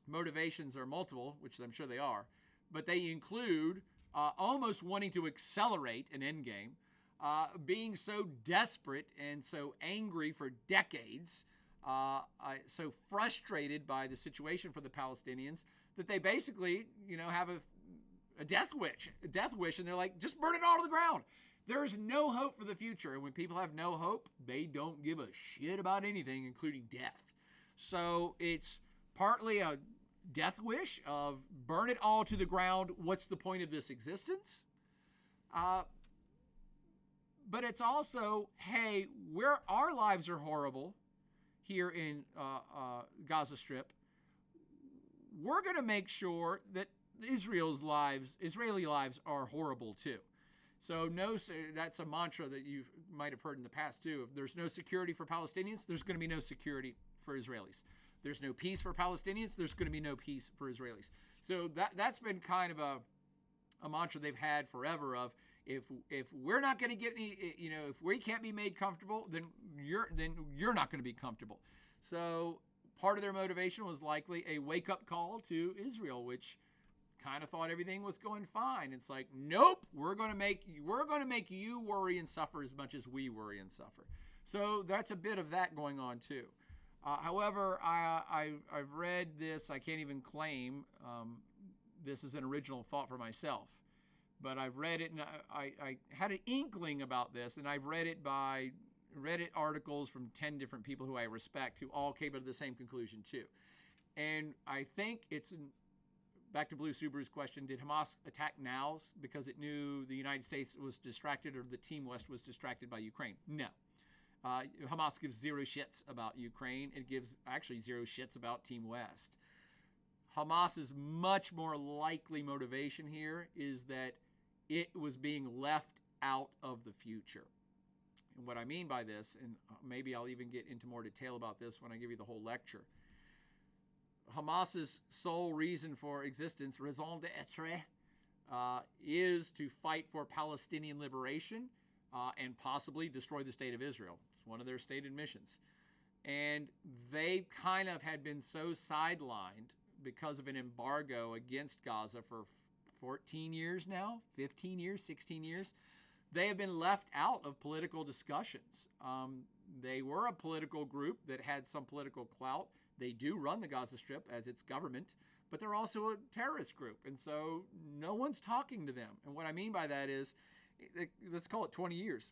motivations are multiple, which I'm sure they are, but they include almost wanting to accelerate an end game, being so desperate and so angry for decades, so frustrated by the situation for the Palestinians that they basically, have a death wish, and they're like, just burn it all to the ground. There's no hope for the future, and when people have no hope, they don't give a shit about anything, including death. So it's partly a death wish of burn it all to the ground. What's the point of this existence? But it's also, hey, our lives are horrible here in Gaza Strip. We're going to make sure that Israeli lives are horrible too. So that's a mantra that you might have heard in the past too. If there's no security for Palestinians, there's going to be no security for Israelis. There's no peace for Palestinians, there's going to be no peace for Israelis. So that's been kind of a mantra they've had forever of, if we're not going to get any, if we can't be made comfortable, then you're not going to be comfortable. So part of their motivation was likely a wake-up call to Israel, which kind of thought everything was going fine. It's like, nope, we're going to make you worry and suffer as much as we worry and suffer. So that's a bit of that going on too. However, I've read this. I can't even claim this is an original thought for myself, but I've read it, and I had an inkling about this, and I've read it by Reddit articles from 10 different people who I respect, who all came to the same conclusion too. And I think it's back to Blue Subaru's question, did Hamas attack Nablus because it knew the United States was distracted, or the Team West was distracted by Ukraine? No. Hamas gives zero shits about Ukraine. It gives actually zero shits about Team West. Hamas's much more likely motivation here is that it was being left out of the future. And what I mean by this, and maybe I'll even get into more detail about this when I give you the whole lecture, Hamas's sole reason for existence, raison d'être, is to fight for Palestinian liberation and possibly destroy the state of Israel. It's one of their stated missions. And they kind of had been so sidelined because of an embargo against Gaza for 14 years now, 15 years, 16 years. They have been left out of political discussions. They were a political group that had some political clout. They do run the Gaza Strip as its government, but they're also a terrorist group. And so no one's talking to them. And what I mean by that is, let's call it 20 years.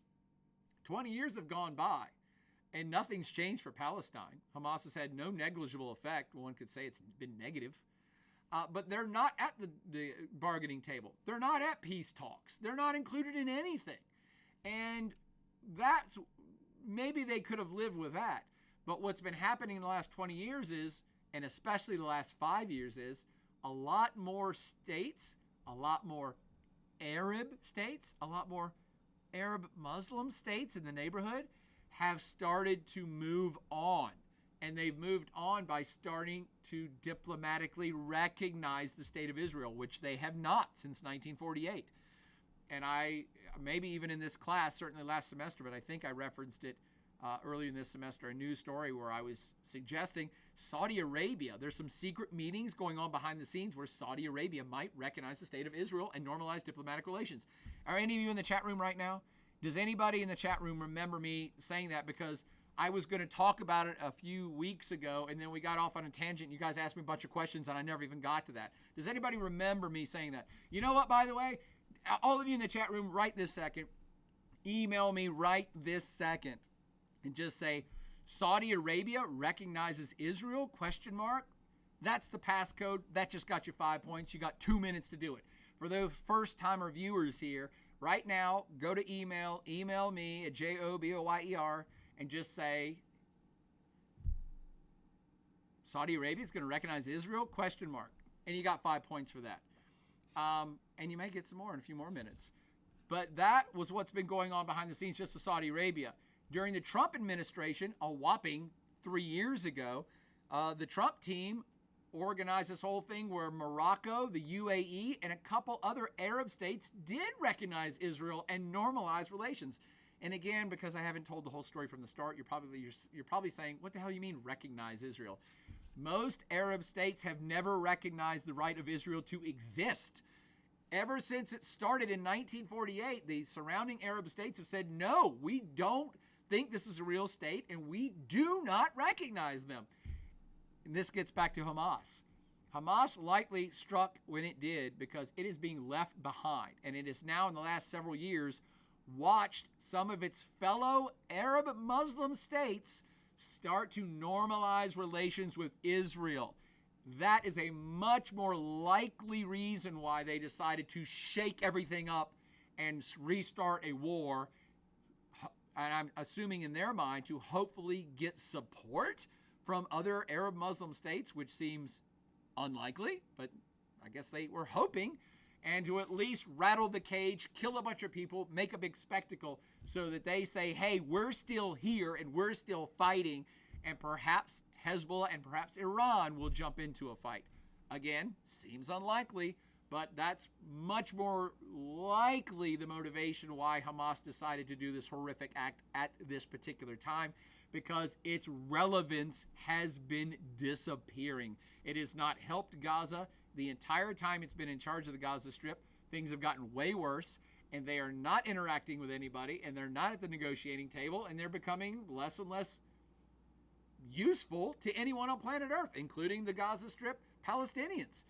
20 years have gone by, and nothing's changed for Palestine. Hamas has had no negligible effect. One could say it's been negative. But they're not at the bargaining table. They're not at peace talks. They're not included in anything. And that's, maybe they could have lived with that. But what's been happening in the last 20 years is, and especially the last 5 years, is a lot more states, a lot more Arab states, a lot more Arab Muslim states in the neighborhood have started to move on. And they've moved on by starting to diplomatically recognize the state of Israel, which they have not since 1948. And I, maybe even in this class, certainly last semester, but I think I referenced it earlier in this semester, a news story where I was suggesting Saudi Arabia. There's some secret meetings going on behind the scenes where Saudi Arabia might recognize the state of Israel and normalize diplomatic relations. Are any of you in the chat room right now? Does anybody in the chat room remember me saying that? Because I was going to talk about it a few weeks ago, and then we got off on a tangent. You guys asked me a bunch of questions, and I never even got to that. Does anybody remember me saying that? You know what, by the way? All of you in the chat room, right this second, email me right this second and just say, Saudi Arabia recognizes Israel, ? That's the passcode. That just got you 5 points. You got 2 minutes to do it. For those first-timer viewers here, right now, go to email me at JOBOYER, and just say, Saudi Arabia is going to recognize Israel, ? And you got 5 points for that. And you may get some more in a few more minutes. But that was what's been going on behind the scenes just to Saudi Arabia. During the Trump administration, a whopping 3 years ago, the Trump team organized this whole thing where Morocco, the UAE, and a couple other Arab states did recognize Israel and normalize relations. And again, because I haven't told the whole story from the start, you're probably saying, what the hell you mean recognize Israel? Most Arab states have never recognized the right of Israel to exist. Ever since it started in 1948, the surrounding Arab states have said, no, we don't think this is a real state, and we do not recognize them. And this gets back to Hamas. Hamas likely struck when it did because it is being left behind, and it has now in the last several years watched some of its fellow Arab Muslim states start to normalize relations with Israel. That is a much more likely reason why they decided to shake everything up and restart a war, and I'm assuming in their mind to hopefully get support from other Arab Muslim states, which seems unlikely, but I guess they were hoping, and to at least rattle the cage, kill a bunch of people, make a big spectacle so that they say, hey, we're still here and we're still fighting, and perhaps Hezbollah and perhaps Iran will jump into a fight. Again, seems unlikely, but that's much more likely the motivation why Hamas decided to do this horrific act at this particular time, because its relevance has been disappearing. It has not helped Gaza. The entire time it's been in charge of the Gaza Strip, things have gotten way worse, and they are not interacting with anybody, and they're not at the negotiating table, and they're becoming less and less useful to anyone on planet Earth, including the Gaza Strip Palestinians.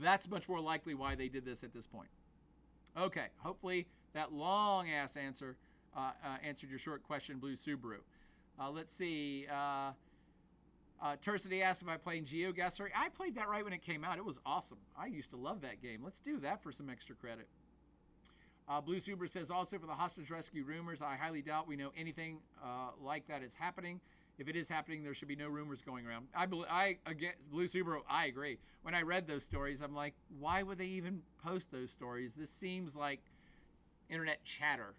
That's much more likely why they did this at this point. Okay, hopefully that long-ass answer answered your short question, Blue Subaru. Let's see. Tursity asked if I played GeoGuessr. I played that right when it came out. It was awesome. I used to love that game. Let's do that for some extra credit. Blue Subaru says, also for the hostage rescue rumors, I highly doubt we know anything like that is happening. If it is happening, there should be no rumors going around. Again, Blue Subaru, I agree. When I read those stories, I'm like, why would they even post those stories? This seems like internet chatter.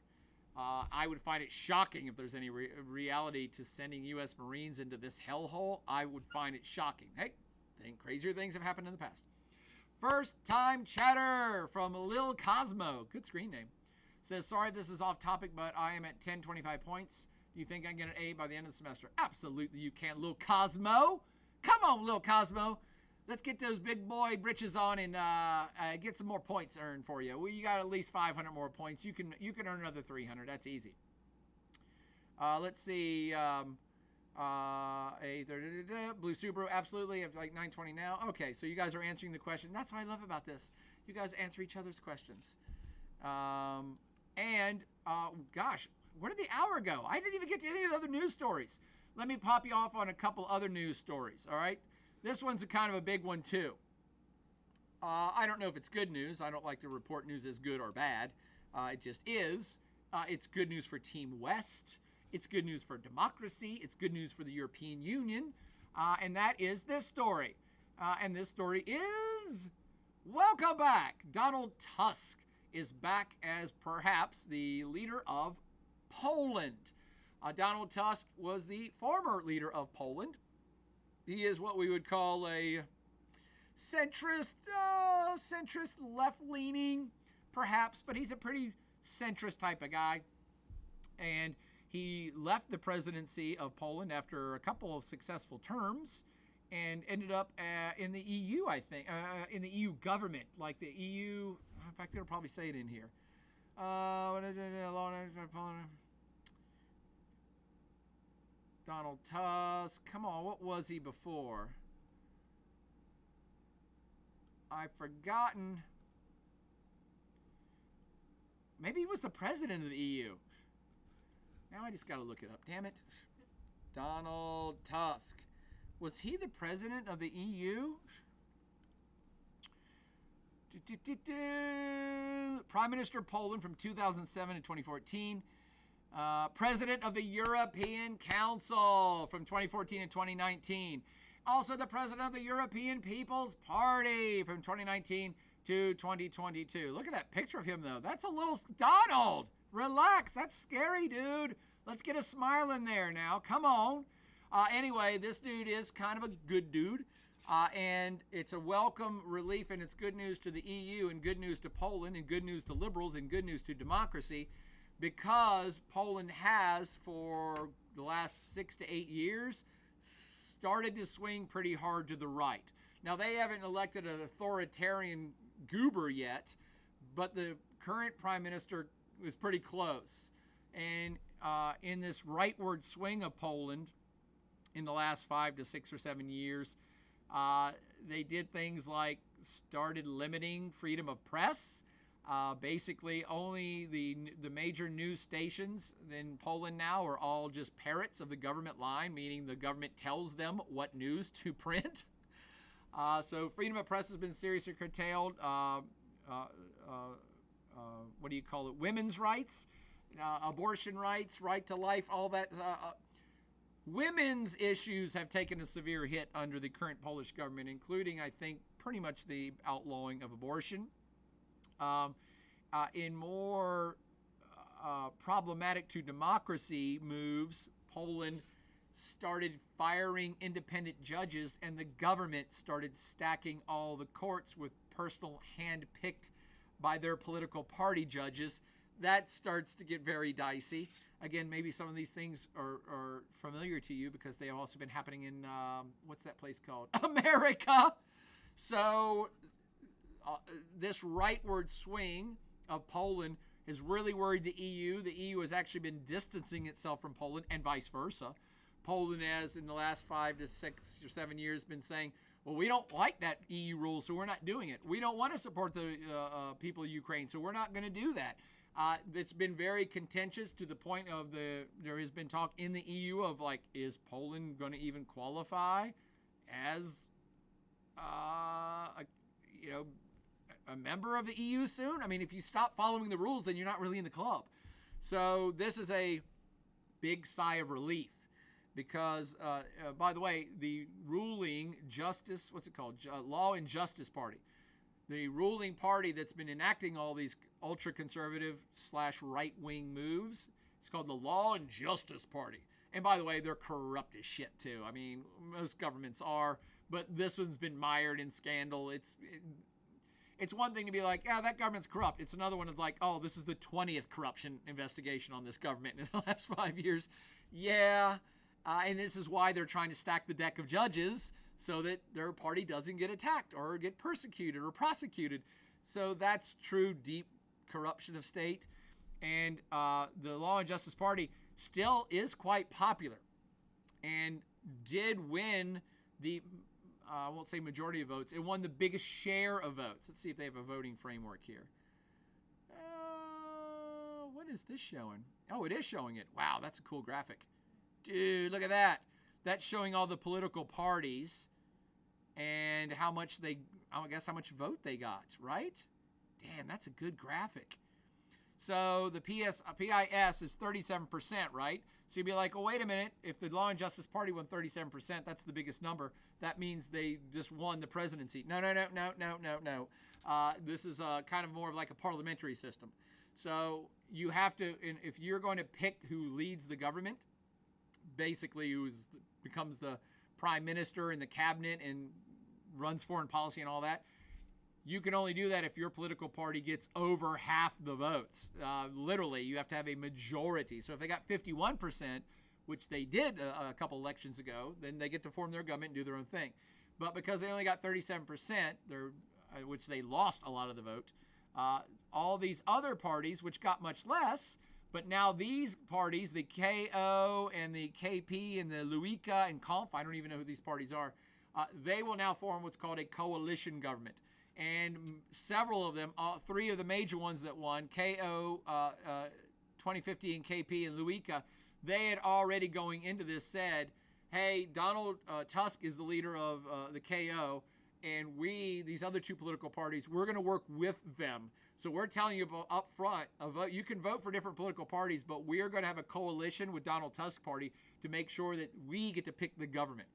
I would find it shocking if there's any reality to sending U.S. Marines into this hellhole. I would find it shocking. Hey, crazier things have happened in the past. First time chatter from Lil Cosmo. Good screen name. Says, sorry, this is off topic, but I am at 1025 points. Do you think I can get an A by the end of the semester? Absolutely you can, Lil Cosmo. Come on, Lil Cosmo. Let's get those big boy britches on and get some more points earned for you. Well, you got at least 500 more points. You can earn another 300. That's easy. Let's see. Blue Subaru, absolutely. I have like 920 now. Okay, so you guys are answering the question. That's what I love about this. You guys answer each other's questions. Gosh, where did the hour go? I didn't even get to any of the other news stories. Let me pop you off on a couple other news stories, all right? This one's a kind of a big one, too. I don't know if it's good news. I don't like to report news as good or bad. It just is. It's good news for Team West. It's good news for democracy. It's good news for the European Union. And that is this story. And this story is, welcome back. Donald Tusk is back as perhaps the leader of Poland. Donald Tusk was the former leader of Poland. He is what we would call a centrist left-leaning, perhaps, but he's a pretty centrist type of guy. And he left the presidency of Poland after a couple of successful terms and ended up in the EU, I think, in the EU government, like the EU. In fact, they'll probably say it in here. Donald Tusk. Come on, what was he before? I've forgotten. Maybe he was the president of the EU. Now I just got to look it up. Damn it. Donald Tusk. Was he the president of the EU? Prime Minister of Poland from 2007 to 2014. President of the European Council from 2014 to 2019. Also the president of the European People's Party from 2019 to 2022. Look at that picture of him, though. That's a little... Donald, relax. That's scary, dude. Let's get a smile in there now. Come on. Anyway, this dude is kind of a good dude. And it's a welcome relief, and it's good news to the EU, and good news to Poland, and good news to liberals, and good news to democracy, because Poland has, for the last 6 to 8 years, started to swing pretty hard to the right. Now, they haven't elected an authoritarian goober yet, but the current prime minister was pretty close. And in this rightward swing of Poland in the last 5 to 6 or 7 years, they did things like started limiting freedom of press. Basically, only the major news stations in Poland now are all just parrots of the government line, meaning the government tells them what news to print. So freedom of press has been seriously curtailed. What do you call it? Women's rights, abortion rights, right to life, all that. Women's issues have taken a severe hit under the current Polish government, including, I think, pretty much the outlawing of abortion. In more problematic to democracy moves, Poland started firing independent judges, and the government started stacking all the courts with personal hand-picked by their political party judges. That starts to get very dicey. Again, maybe some of these things are familiar to you because they have also been happening in, what's that place called? America! So this rightward swing of Poland has really worried the EU. The EU has actually been distancing itself from Poland and vice versa. Poland has, in the last 5 to 6 or 7 years, been saying, well, we don't like that EU rule, so we're not doing it. We don't want to support the people of Ukraine, so we're not going to do that. It's been very contentious to the point of there has been talk in the EU of, like, is Poland going to even qualify as a member of the EU soon? I mean, if you stop following the rules, then you're not really in the club. So this is a big sigh of relief because, by the way, the ruling justice, what's it called? Law and Justice Party. The ruling party that's been enacting all these ultra-conservative / right-wing moves, it's called the Law and Justice Party. And by the way, they're corrupt as shit too. I mean, most governments are, but this one's been mired in scandal. It's one thing to be like, yeah, that government's corrupt. It's another one that's like, oh, this is the 20th corruption investigation on this government in the last 5 years. Yeah, and this is why they're trying to stack the deck of judges so that their party doesn't get attacked or get persecuted or prosecuted. So that's true deep corruption of state. And the Law and Justice Party still is quite popular and did win the, I won't say majority of votes, it won the biggest share of votes. Let's see if they have a voting framework here. What is this showing? Oh, it is showing it. Wow, that's a cool graphic. Dude, look at that. That's showing all the political parties and how much how much vote they got, right? Damn, that's a good graphic. So the PIS is 37%, right? So you'd be like, oh, wait a minute. If the Law and Justice Party won 37%, that's the biggest number. That means they just won the presidency. No. This is kind of more of like a parliamentary system. So you have to, if you're going to pick who leads the government, basically who becomes the prime minister in the cabinet and runs foreign policy and all that, you can only do that if your political party gets over half the votes. Literally, you have to have a majority. So if they got 51%, which they did a couple elections ago, then they get to form their government and do their own thing. But because they only got 37%, which they lost a lot of the vote, all these other parties, which got much less, but now these parties, the KO and the KP and the Luika and Kampf, I don't even know who these parties are, they will now form what's called a coalition government. And several of them, 3 of the major ones that won, KO, 2050 and KP and Luika, they had already going into this said, hey, Donald Tusk is the leader of the KO, and these other two political parties, we're going to work with them. So we're telling you up front, you can vote for different political parties, but we're going to have a coalition with Donald Tusk party to make sure that we get to pick the government.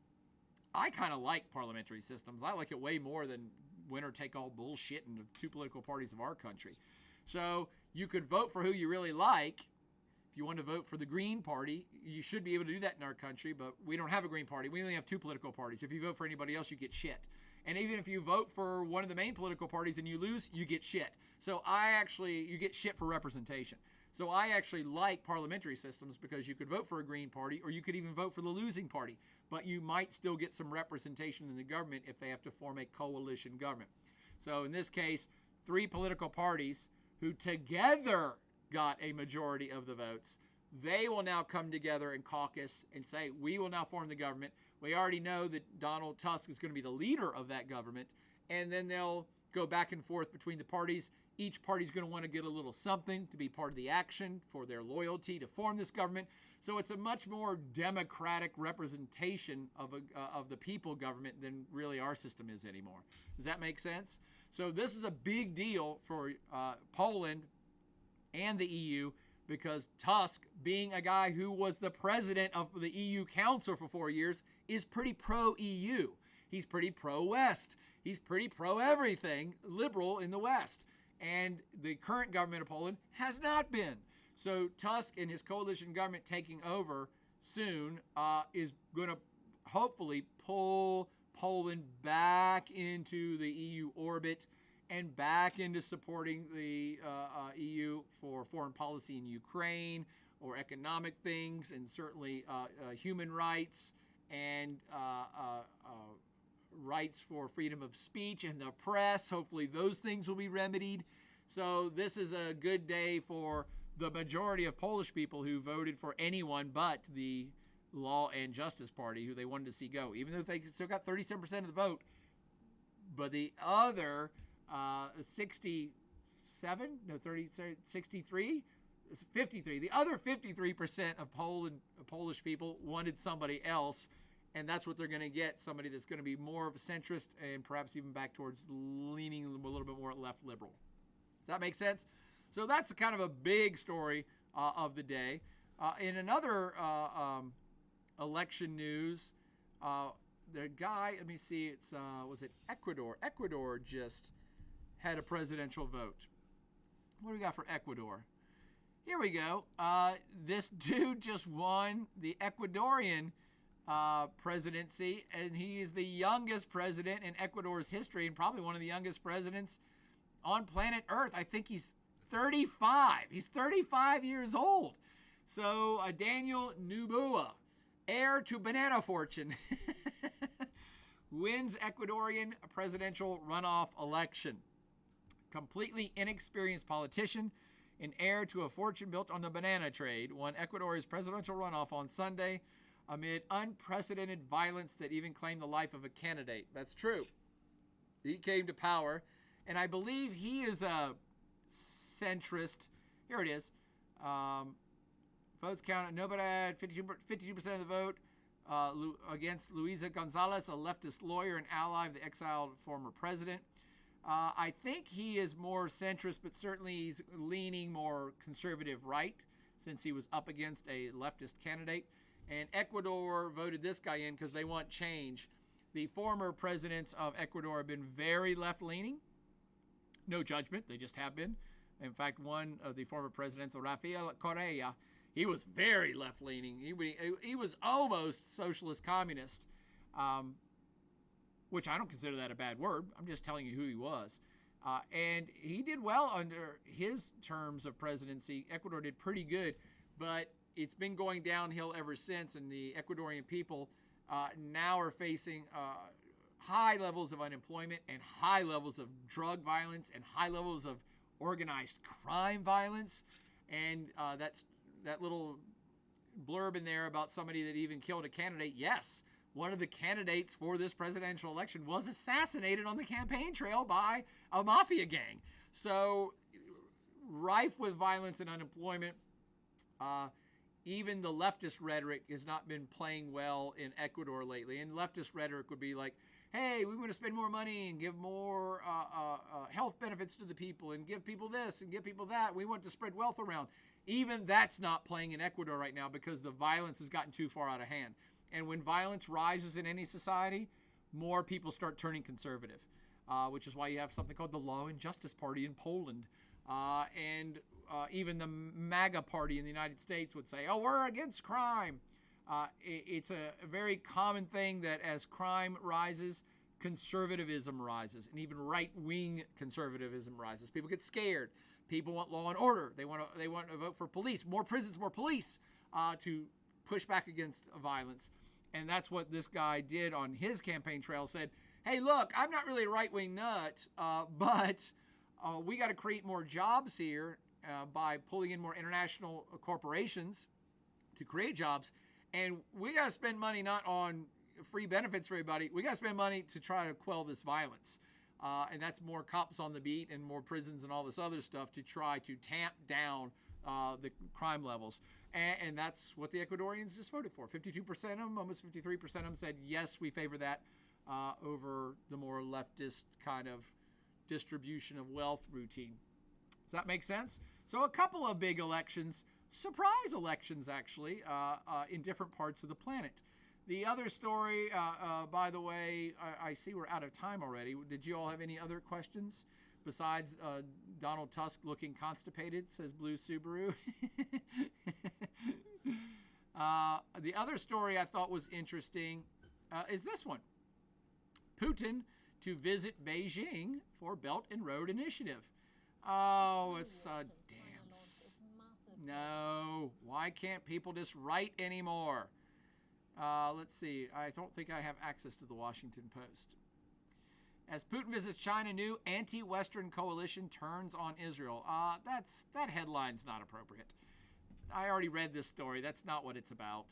I kind of like parliamentary systems. I like it way more than winner-take-all bullshit in the two political parties of our country. So you could vote for who you really like. If you want to vote for the Green Party, you should be able to do that in our country, but we don't have a Green Party. We only have two political parties. If you vote for anybody else, you get shit. And even if you vote for one of the main political parties and you lose, you get shit. So you get shit for representation. So I actually like parliamentary systems because you could vote for a Green Party or you could even vote for the losing party, but you might still get some representation in the government if they have to form a coalition government. So in this case, three political parties who together got a majority of the votes, they will now come together and caucus and say, we will now form the government. We already know that Donald Tusk is going to be the leader of that government, and then they'll go back and forth between the parties. Each party's going to want to get a little something to be part of the action for their loyalty to form this government. So it's a much more democratic representation of the people government than really our system is anymore. Does that make sense? So this is a big deal for Poland and the EU because Tusk, being a guy who was the president of the EU Council for 4 years, is pretty pro-EU. He's pretty pro-West. He's pretty pro-everything, liberal in the West. And the current government of Poland has not been. So Tusk and his coalition government taking over soon is going to hopefully pull Poland back into the EU orbit and back into supporting the EU for foreign policy in Ukraine or economic things and certainly human rights and rights for freedom of speech and the press. Hopefully those things will be remedied. So this is a good day for the majority of Polish people who voted for anyone but the Law and Justice Party, who they wanted to see go, even though they still got 37% of the vote. But the other 53, the other 53% of Polish people wanted somebody else, and that's what they're going to get, somebody that's going to be more of a centrist and perhaps even back towards leaning a little bit more left liberal. Does that make sense? So that's kind of a big story of the day. In another election news, the guy, let me see, it's was it Ecuador? Ecuador just had a presidential vote. What do we got for Ecuador? Here we go. This dude just won the Ecuadorian presidency, and he is the youngest president in Ecuador's history and probably one of the youngest presidents on planet Earth. I think he's 35. He's 35 years old. So Daniel Noboa, heir to banana fortune, wins Ecuadorian presidential runoff election. Completely inexperienced politician and heir to a fortune built on the banana trade won Ecuador's presidential runoff on Sunday amid unprecedented violence that even claimed the life of a candidate. That's true. He came to power, and I believe he is a centrist. Here it is. Votes counted. Nobody had 52% of the vote against Luisa Gonzalez, a leftist lawyer and ally of the exiled former president. I think he is more centrist, but certainly he's leaning more conservative right since he was up against a leftist candidate. And Ecuador voted this guy in because they want change. The former presidents of Ecuador have been very left-leaning. No judgment, they just have been. In fact, one of the former presidents, Rafael Correa, he was very left-leaning. He was almost socialist communist, which I don't consider that a bad word. I'm just telling you who he was. And he did well under his terms of presidency. Ecuador did pretty good, but it's been going downhill ever since, and the Ecuadorian people now are facing high levels of unemployment and high levels of drug violence and high levels of organized crime violence. And that little blurb in there about somebody that even killed a candidate. Yes, one of the candidates for this presidential election was assassinated on the campaign trail by a mafia gang. So rife with violence and unemployment. even the leftist rhetoric has not been playing well in Ecuador lately. And leftist rhetoric would be like, hey, we want to spend more money and give more health benefits to the people and give people this and give people that. We want to spread wealth around. Even that's not playing in Ecuador right now because the violence has gotten too far out of hand. And when violence rises in any society, more people start turning conservative, which is why you have something called the Law and Justice Party in Poland. And even the MAGA party in the United States would say, oh, we're against crime. It's a very common thing that as crime rises, conservatism rises, and even right-wing conservatism rises. People get scared. People want law and order. They want to vote for police, more prisons, more police, to push back against violence. And that's what this guy did on his campaign trail. Said, hey, look, I'm not really a right-wing nut, but we got to create more jobs here by pulling in more international corporations to create jobs. And we got to spend money not on free benefits for everybody. We got to spend money to try to quell this violence. And that's more cops on the beat and more prisons and all this other stuff to try to tamp down the crime levels. And that's what the Ecuadorians just voted for. 52% of them, almost 53% of them said, yes, we favor that over the more leftist kind of distribution of wealth routine. Does that make sense? So a couple of big elections, surprise elections actually, in different parts of the planet. The other story, by the way, I see we're out of time already. Did you all have any other questions besides Donald Tusk looking constipated, says Blue Subaru? The other story I thought was interesting is this one. Putin to visit Beijing for Belt and Road Initiative. Oh, it's a damn... No, why can't people just write anymore? Let's see. I don't think I have access to the Washington Post. As Putin visits China, new anti-Western coalition turns on Israel. That headline's not appropriate. I already read this story. That's not what it's about.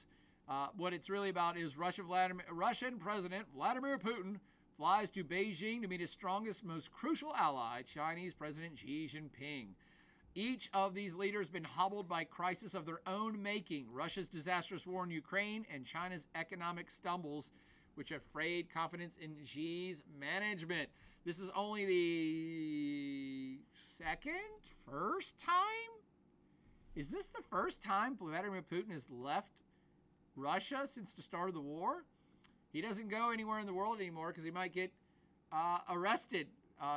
What it's really about is Russian President Vladimir Putin flies to Beijing to meet his strongest, most crucial ally, Chinese President Xi Jinping. Each of these leaders has been hobbled by crisis of their own making, Russia's disastrous war in Ukraine and China's economic stumbles, which have frayed confidence in Xi's management. This is only the first time? Is this the first time Vladimir Putin has left Russia since the start of the war? He doesn't go anywhere in the world anymore because he might get arrested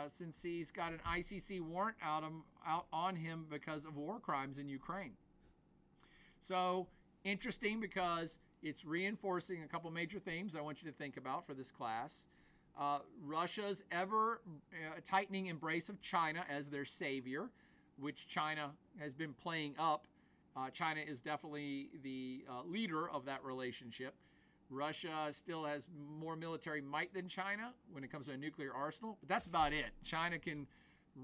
since he's got an ICC warrant out on him because of war crimes in Ukraine. So interesting because it's reinforcing a couple major themes I want you to think about for this class. Russia's ever tightening embrace of China as their savior, which China has been playing up. China is definitely the leader of that relationship. Russia still has more military might than China when it comes to a nuclear arsenal, but that's about it. China can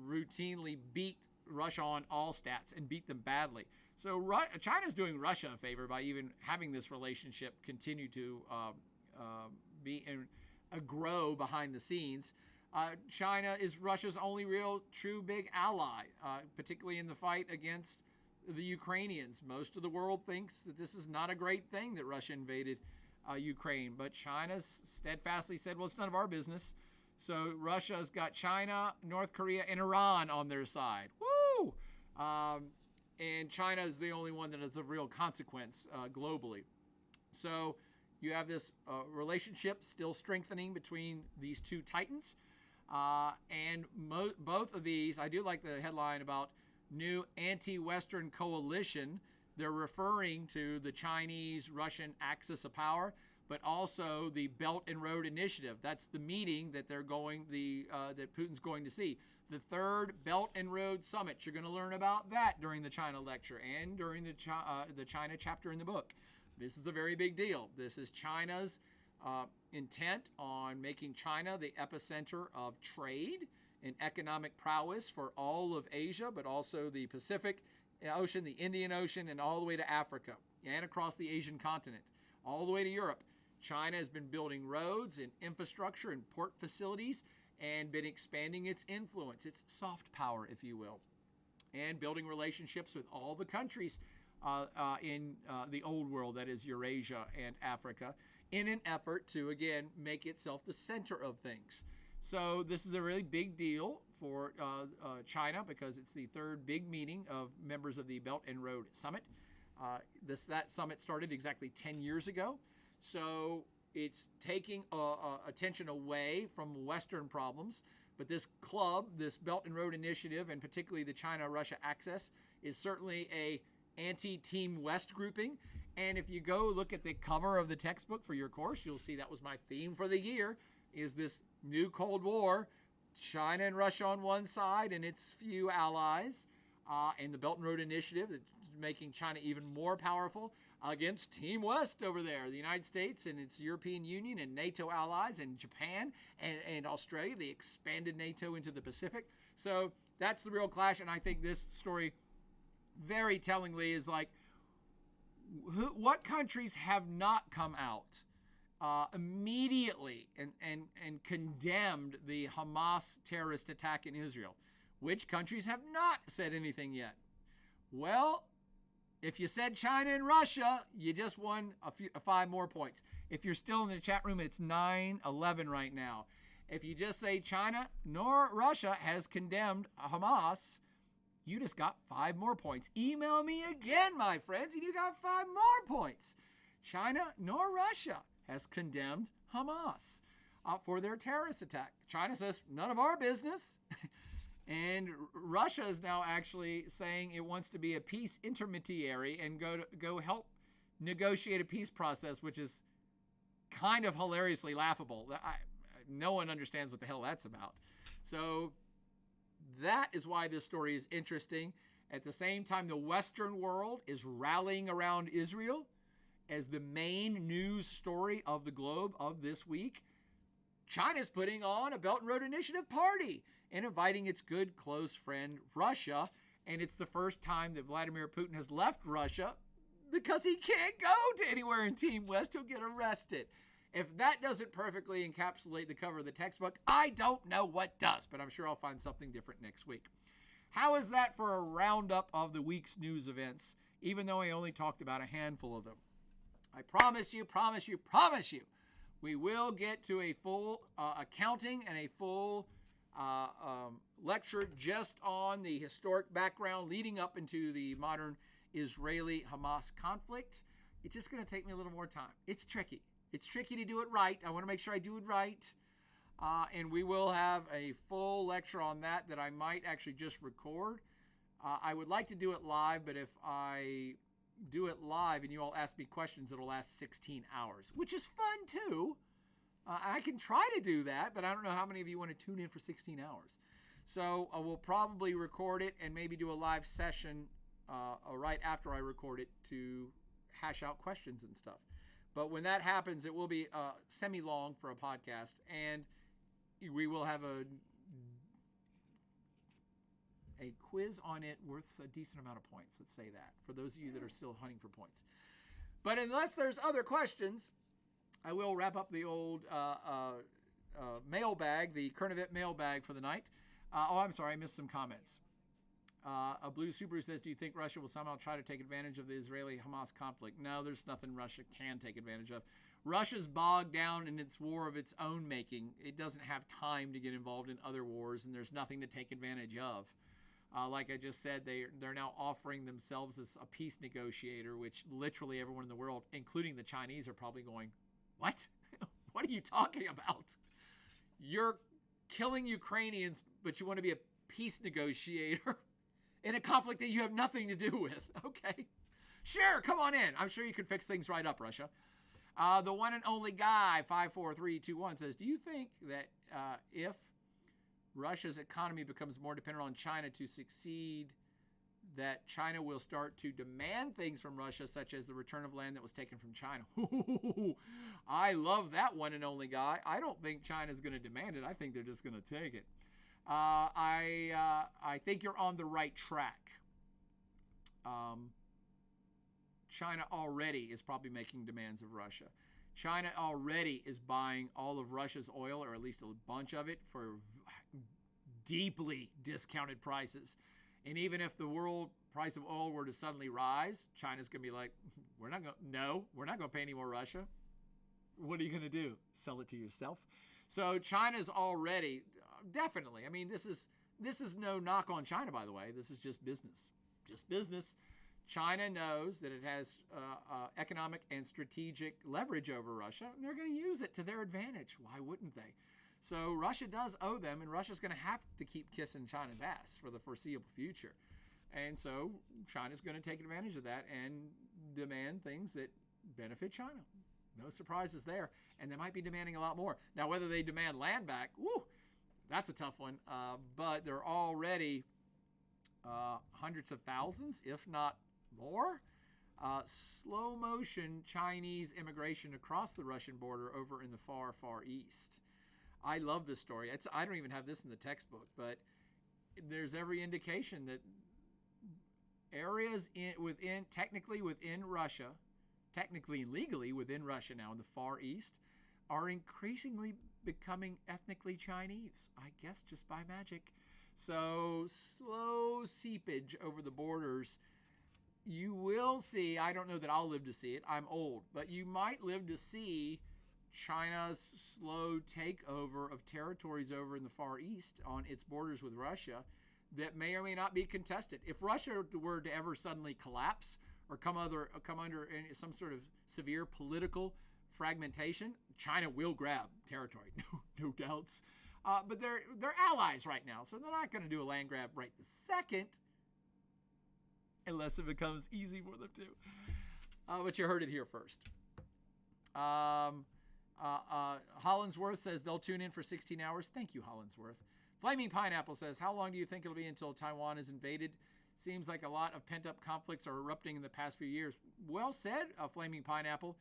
routinely beat Russia on all stats and beat them badly. So China's doing Russia a favor by even having this relationship continue to grow behind the scenes. China is Russia's only real true big ally, particularly in the fight against the Ukrainians. Most of the world thinks that this is not a great thing that Russia invaded Ukraine, but China's steadfastly said, well, it's none of our business. So Russia's got China, North Korea, and Iran on their side. Woo! And China is the only one that is of real consequence globally. So you have this relationship still strengthening between these two titans. And both of these, I do like the headline about new anti-Western coalition. They're referring to the Chinese-Russian axis of power, but also the Belt and Road Initiative. That's the meeting that that Putin's going to see. The third Belt and Road Summit. You're going to learn about that during the China lecture and during the China chapter in the book. This is a very big deal. This is China's intent on making China the epicenter of trade and economic prowess for all of Asia, but also the Pacific Ocean, the Indian Ocean, and all the way to Africa and across the Asian continent, all the way to Europe. China has been building roads and infrastructure and port facilities and been expanding its influence, its soft power, if you will, and building relationships with all the countries in the old world, that is Eurasia and Africa, in an effort to, again, make itself the center of things. So this is a really big deal for China because it's the third big meeting of members of the Belt and Road Summit. That summit started exactly 10 years ago. So it's taking attention away from Western problems. But this club, this Belt and Road Initiative, and particularly the China-Russia Axis, is certainly a anti-Team West grouping. And if you go look at the cover of the textbook for your course, you'll see that was my theme for the year, is this new Cold War, China and Russia on one side and its few allies, and the Belt and Road Initiative that's making China even more powerful against Team West over there, the United States and its European Union and NATO allies, and Japan and Australia. They expanded NATO into the Pacific. So that's the real clash, and I think this story very tellingly is like, what countries have not come out immediately and condemned the Hamas terrorist attack in Israel? Which countries have not said anything yet? Well, if you said China and Russia, you just won 5 more points. If you're still in the chat room, it's 9-11 right now. If you just say China nor Russia has condemned Hamas, you just got 5 more points. Email me again, my friends, and you got 5 more points. China nor Russia has condemned Hamas for their terrorist attack. China says, none of our business. And Russia is now actually saying it wants to be a peace intermediary and go help negotiate a peace process, which is kind of hilariously laughable. No one understands what the hell that's about. So that is why this story is interesting. At the same time, the Western world is rallying around Israel as the main news story of the globe of this week. China's putting on a Belt and Road Initiative party and inviting its good close friend Russia. And it's the first time that Vladimir Putin has left Russia because he can't go to anywhere in Team West. He'll get arrested. If that doesn't perfectly encapsulate the cover of the textbook, I don't know what does, but I'm sure I'll find something different next week. How is that for a roundup of the week's news events, even though I only talked about a handful of them? I promise you, we will get to a full accounting and a full lecture just on the historic background leading up into the modern Israeli-Hamas conflict. It's just going to take me a little more time. It's tricky. It's tricky to do it right. I want to make sure I do it right. And we will have a full lecture on that I might actually just record. I would like to do it live, but if I do it live and you all ask me questions, it'll last 16 hours, which is fun too. I can try to do that, but I don't know how many of you want to tune in for 16 hours. So we'll probably record it and maybe do a live session right after I record it to hash out questions and stuff. But when that happens, it will be semi-long for a podcast, and we will have a quiz on it worth a decent amount of points. Let's say that, for those of you that are still hunting for points. But unless there's other questions, I will wrap up the old mailbag, the current event mailbag for the night. I'm sorry, I missed some comments. A Blue Subaru says, do you think Russia will somehow try to take advantage of the Israeli-Hamas conflict? No, there's nothing Russia can take advantage of. Russia's bogged down in its war of its own making. It doesn't have time to get involved in other wars, and there's nothing to take advantage of. Like I just said, they're now offering themselves as a peace negotiator, which literally everyone in the world, including the Chinese, are probably going, what? What are you talking about? You're killing Ukrainians, but you want to be a peace negotiator in a conflict that you have nothing to do with. Okay. Sure, come on in. I'm sure you can fix things right up, Russia. The one and only guy, 54321, says, do you think that if Russia's economy becomes more dependent on China to succeed, that China will start to demand things from Russia, such as the return of land that was taken from China? I love that one and only guy. I don't think China's going to demand it. I think they're just going to take it. I think you're on the right track. China already is probably making demands of Russia. China already is buying all of Russia's oil, or at least a bunch of it, for deeply discounted prices. And even if the world price of oil were to suddenly rise, China's going to be like, we're not going to pay any more Russia. What are you going to do? Sell it to yourself? So China's already, definitely, I mean, this is no knock on China, by the way. This is just business. Just business. China knows that it has economic and strategic leverage over Russia, and they're going to use it to their advantage. Why wouldn't they? So Russia does owe them, and Russia's going to have to keep kissing China's ass for the foreseeable future. And so China's going to take advantage of that and demand things that benefit China. No surprises there. And they might be demanding a lot more. Now, whether they demand land back, that's a tough one. But there are already hundreds of thousands, if not more, slow motion Chinese immigration across the Russian border over in the far, far east. I love this story. I don't even have this in the textbook, but there's every indication that areas technically within Russia, technically and legally within Russia now in the Far East, are increasingly becoming ethnically Chinese, I guess just by magic. So slow seepage over the borders. You will see, I don't know that I'll live to see it, I'm old, but you might live to see China's slow takeover of territories over in the Far East on its borders with Russia that may or may not be contested. If Russia were to ever suddenly collapse or come under some sort of severe political fragmentation, China will grab territory, no doubts. But they're allies right now, so they're not going to do a land grab right this second, unless it becomes easy for them to. But you heard it here first. Hollinsworth says they'll tune in for 16 hours. Thank you, Hollinsworth. Flaming Pineapple says, how long do you think it'll be until Taiwan is invaded? Seems like a lot of pent-up conflicts are erupting in the past few years. Well said, Flaming Pineapple.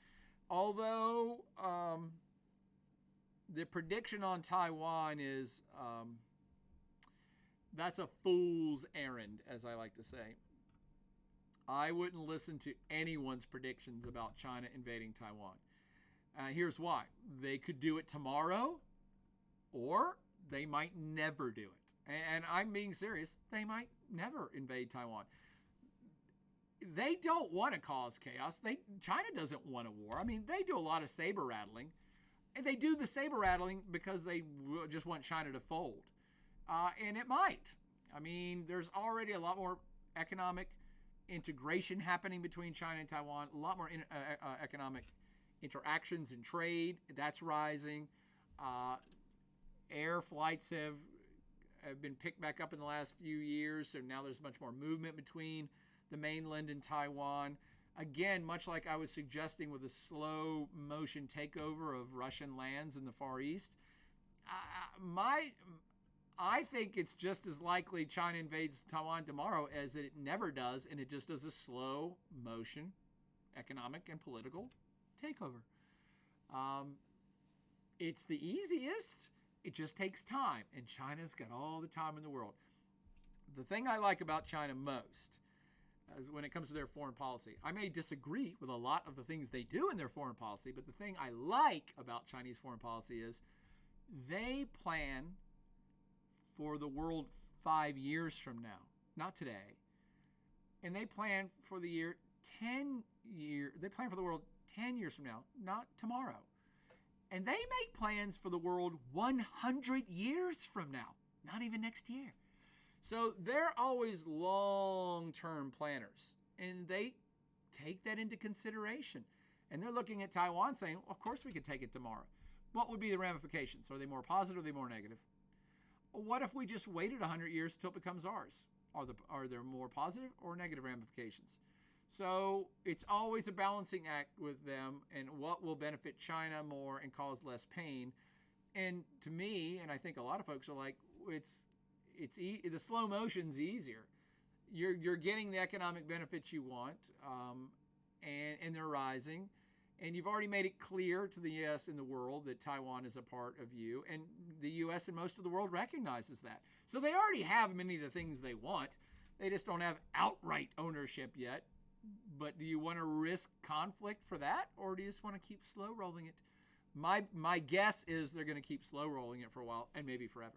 Although the prediction on Taiwan is, that's a fool's errand, as I like to say. I wouldn't listen to anyone's predictions about China invading Taiwan. Here's why. They could do it tomorrow, or they might never do it. And I'm being serious. They might never invade Taiwan. They don't want to cause chaos. China doesn't want a war. I mean, they do a lot of saber rattling. And they do the saber rattling because they just want China to fold. And it might. I mean, there's already a lot more economic integration happening between China and Taiwan, a lot more economic interactions and trade. That's rising. Air flights have been picked back up in the last few years, so now there's much more movement between the mainland and Taiwan. Again, much like I was suggesting with a slow motion takeover of Russian lands in the Far East, I think it's just as likely China invades Taiwan tomorrow as it never does, and it just does a slow motion economic and political takeover. It's the easiest. It just takes time, and China's got all the time in the world. The thing I like about China most is when it comes to their foreign policy. I may disagree with a lot of the things they do in their foreign policy, but the thing I like about Chinese foreign policy is they plan for the world 5 years from now, not today. And they plan for the year 10 years. They plan for the world 10 years from now, not tomorrow. And they make plans for the world 100 years from now, not even next year. So they're always long-term planners, and they take that into consideration. And they're looking at Taiwan saying, of course we could take it tomorrow. What would be the ramifications? Are they more positive or are they more negative? What if we just waited 100 years till it becomes ours? Are there more positive or negative ramifications? So it's always a balancing act with them and what will benefit China more and cause less pain. And to me, and I think a lot of folks are like, the slow motion's easier. You're getting the economic benefits you want, and they're rising. And you've already made it clear to the U.S. and the world that Taiwan is a part of you. And the U.S. and most of the world recognizes that. So they already have many of the things they want. They just don't have outright ownership yet. But do you want to risk conflict for that? Or do you just want to keep slow rolling it? My guess is they're going to keep slow rolling it for a while and maybe forever.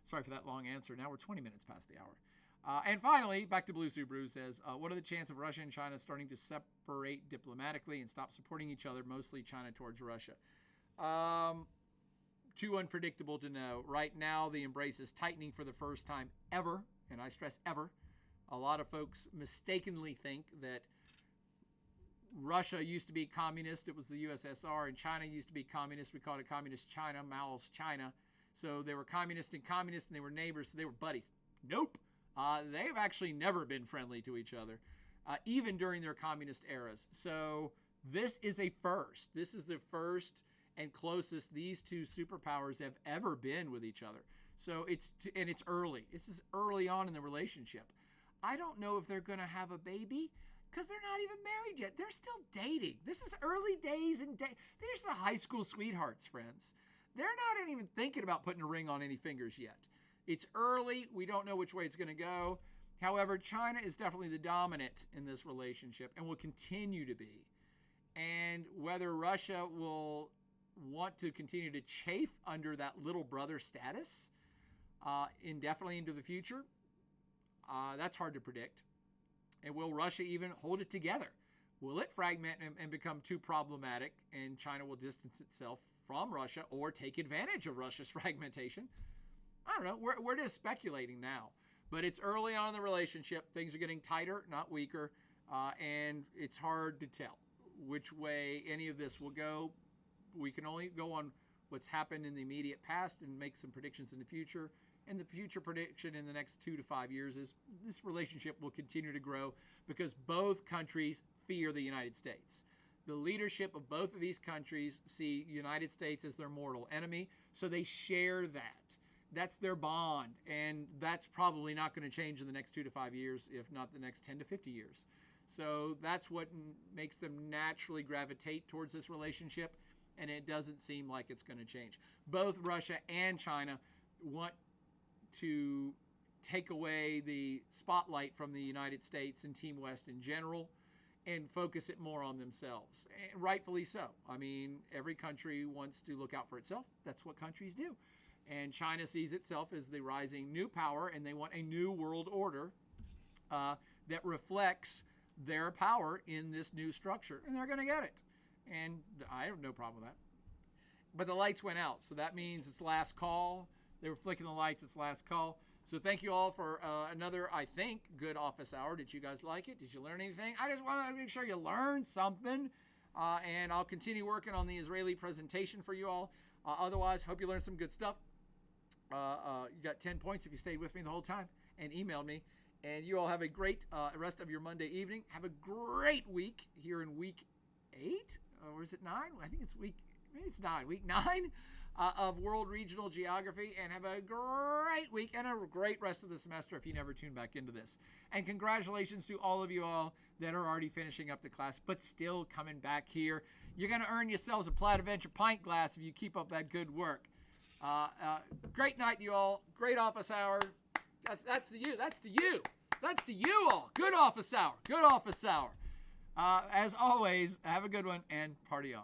Sorry for that long answer. Now we're 20 minutes past the hour. And finally, back to Blue Subaru says, what are the chances of Russia and China starting to separate diplomatically and stop supporting each other, mostly China towards Russia? Too unpredictable to know. Right now, the embrace is tightening for the first time ever, and I stress ever. A lot of folks mistakenly think that Russia used to be communist. It was the USSR, and China used to be communist. We called it communist China, Mao's China. So they were communist, and they were neighbors, so they were buddies. Nope. They've actually never been friendly to each other, even during their communist eras. So this is a first. This is the first and closest these two superpowers have ever been with each other. So it's early. This is early on in the relationship. I don't know if they're going to have a baby because they're not even married yet. They're still dating. This is early days and they're just high school sweethearts, friends. They're not even thinking about putting a ring on any fingers yet. It's early. We don't know which way it's going to go. However, China is definitely the dominant in this relationship and will continue to be. And whether Russia will want to continue to chafe under that little brother status indefinitely into the future, that's hard to predict. And will Russia even hold it together? Will it fragment and become too problematic and China will distance itself from Russia or take advantage of Russia's fragmentation? I don't know. We're just speculating now. But it's early on in the relationship. Things are getting tighter, not weaker. And it's hard to tell which way any of this will go. We can only go on what's happened in the immediate past and make some predictions in the future. And the future prediction in the next 2 to 5 years is this relationship will continue to grow because both countries fear the United States. The leadership of both of these countries see the United States as their mortal enemy, so they share that. That's their bond, and that's probably not going to change in the next 2 to 5 years, if not the next 10 to 50 years. So that's what makes them naturally gravitate towards this relationship, and it doesn't seem like it's going to change. Both Russia and China want to take away the spotlight from the United States and Team West in general and focus it more on themselves. And rightfully so. I mean, every country wants to look out for itself. That's what countries do. And China sees itself as the rising new power, and they want a new world order that reflects their power in this new structure. And they're going to get it. And I have no problem with that. But the lights went out, so that means it's last call. They were flicking the lights. It's last call. So thank you all for another, I think, good office hour. Did you guys like it? Did you learn anything? I just want to make sure you learned something. And I'll continue working on the Israeli presentation for you all. Otherwise, hope you learned some good stuff. You got 10 points if you stayed with me the whole time and emailed me. And you all have a great rest of your Monday evening. Have a great week here in week 8. Or is it 9? I think it's week 9. Week 9 of World Regional Geography. And have a great week and a great rest of the semester if you never tune back into this. And congratulations to all of you all that are already finishing up the class, but still coming back here. You're going to earn yourselves a Plaid Adventure pint glass if you keep up that good work. Great night, you all. Great office hour. That's to you. That's to you. That's to you all. Good office hour. Good office hour. As always, have a good one and party on.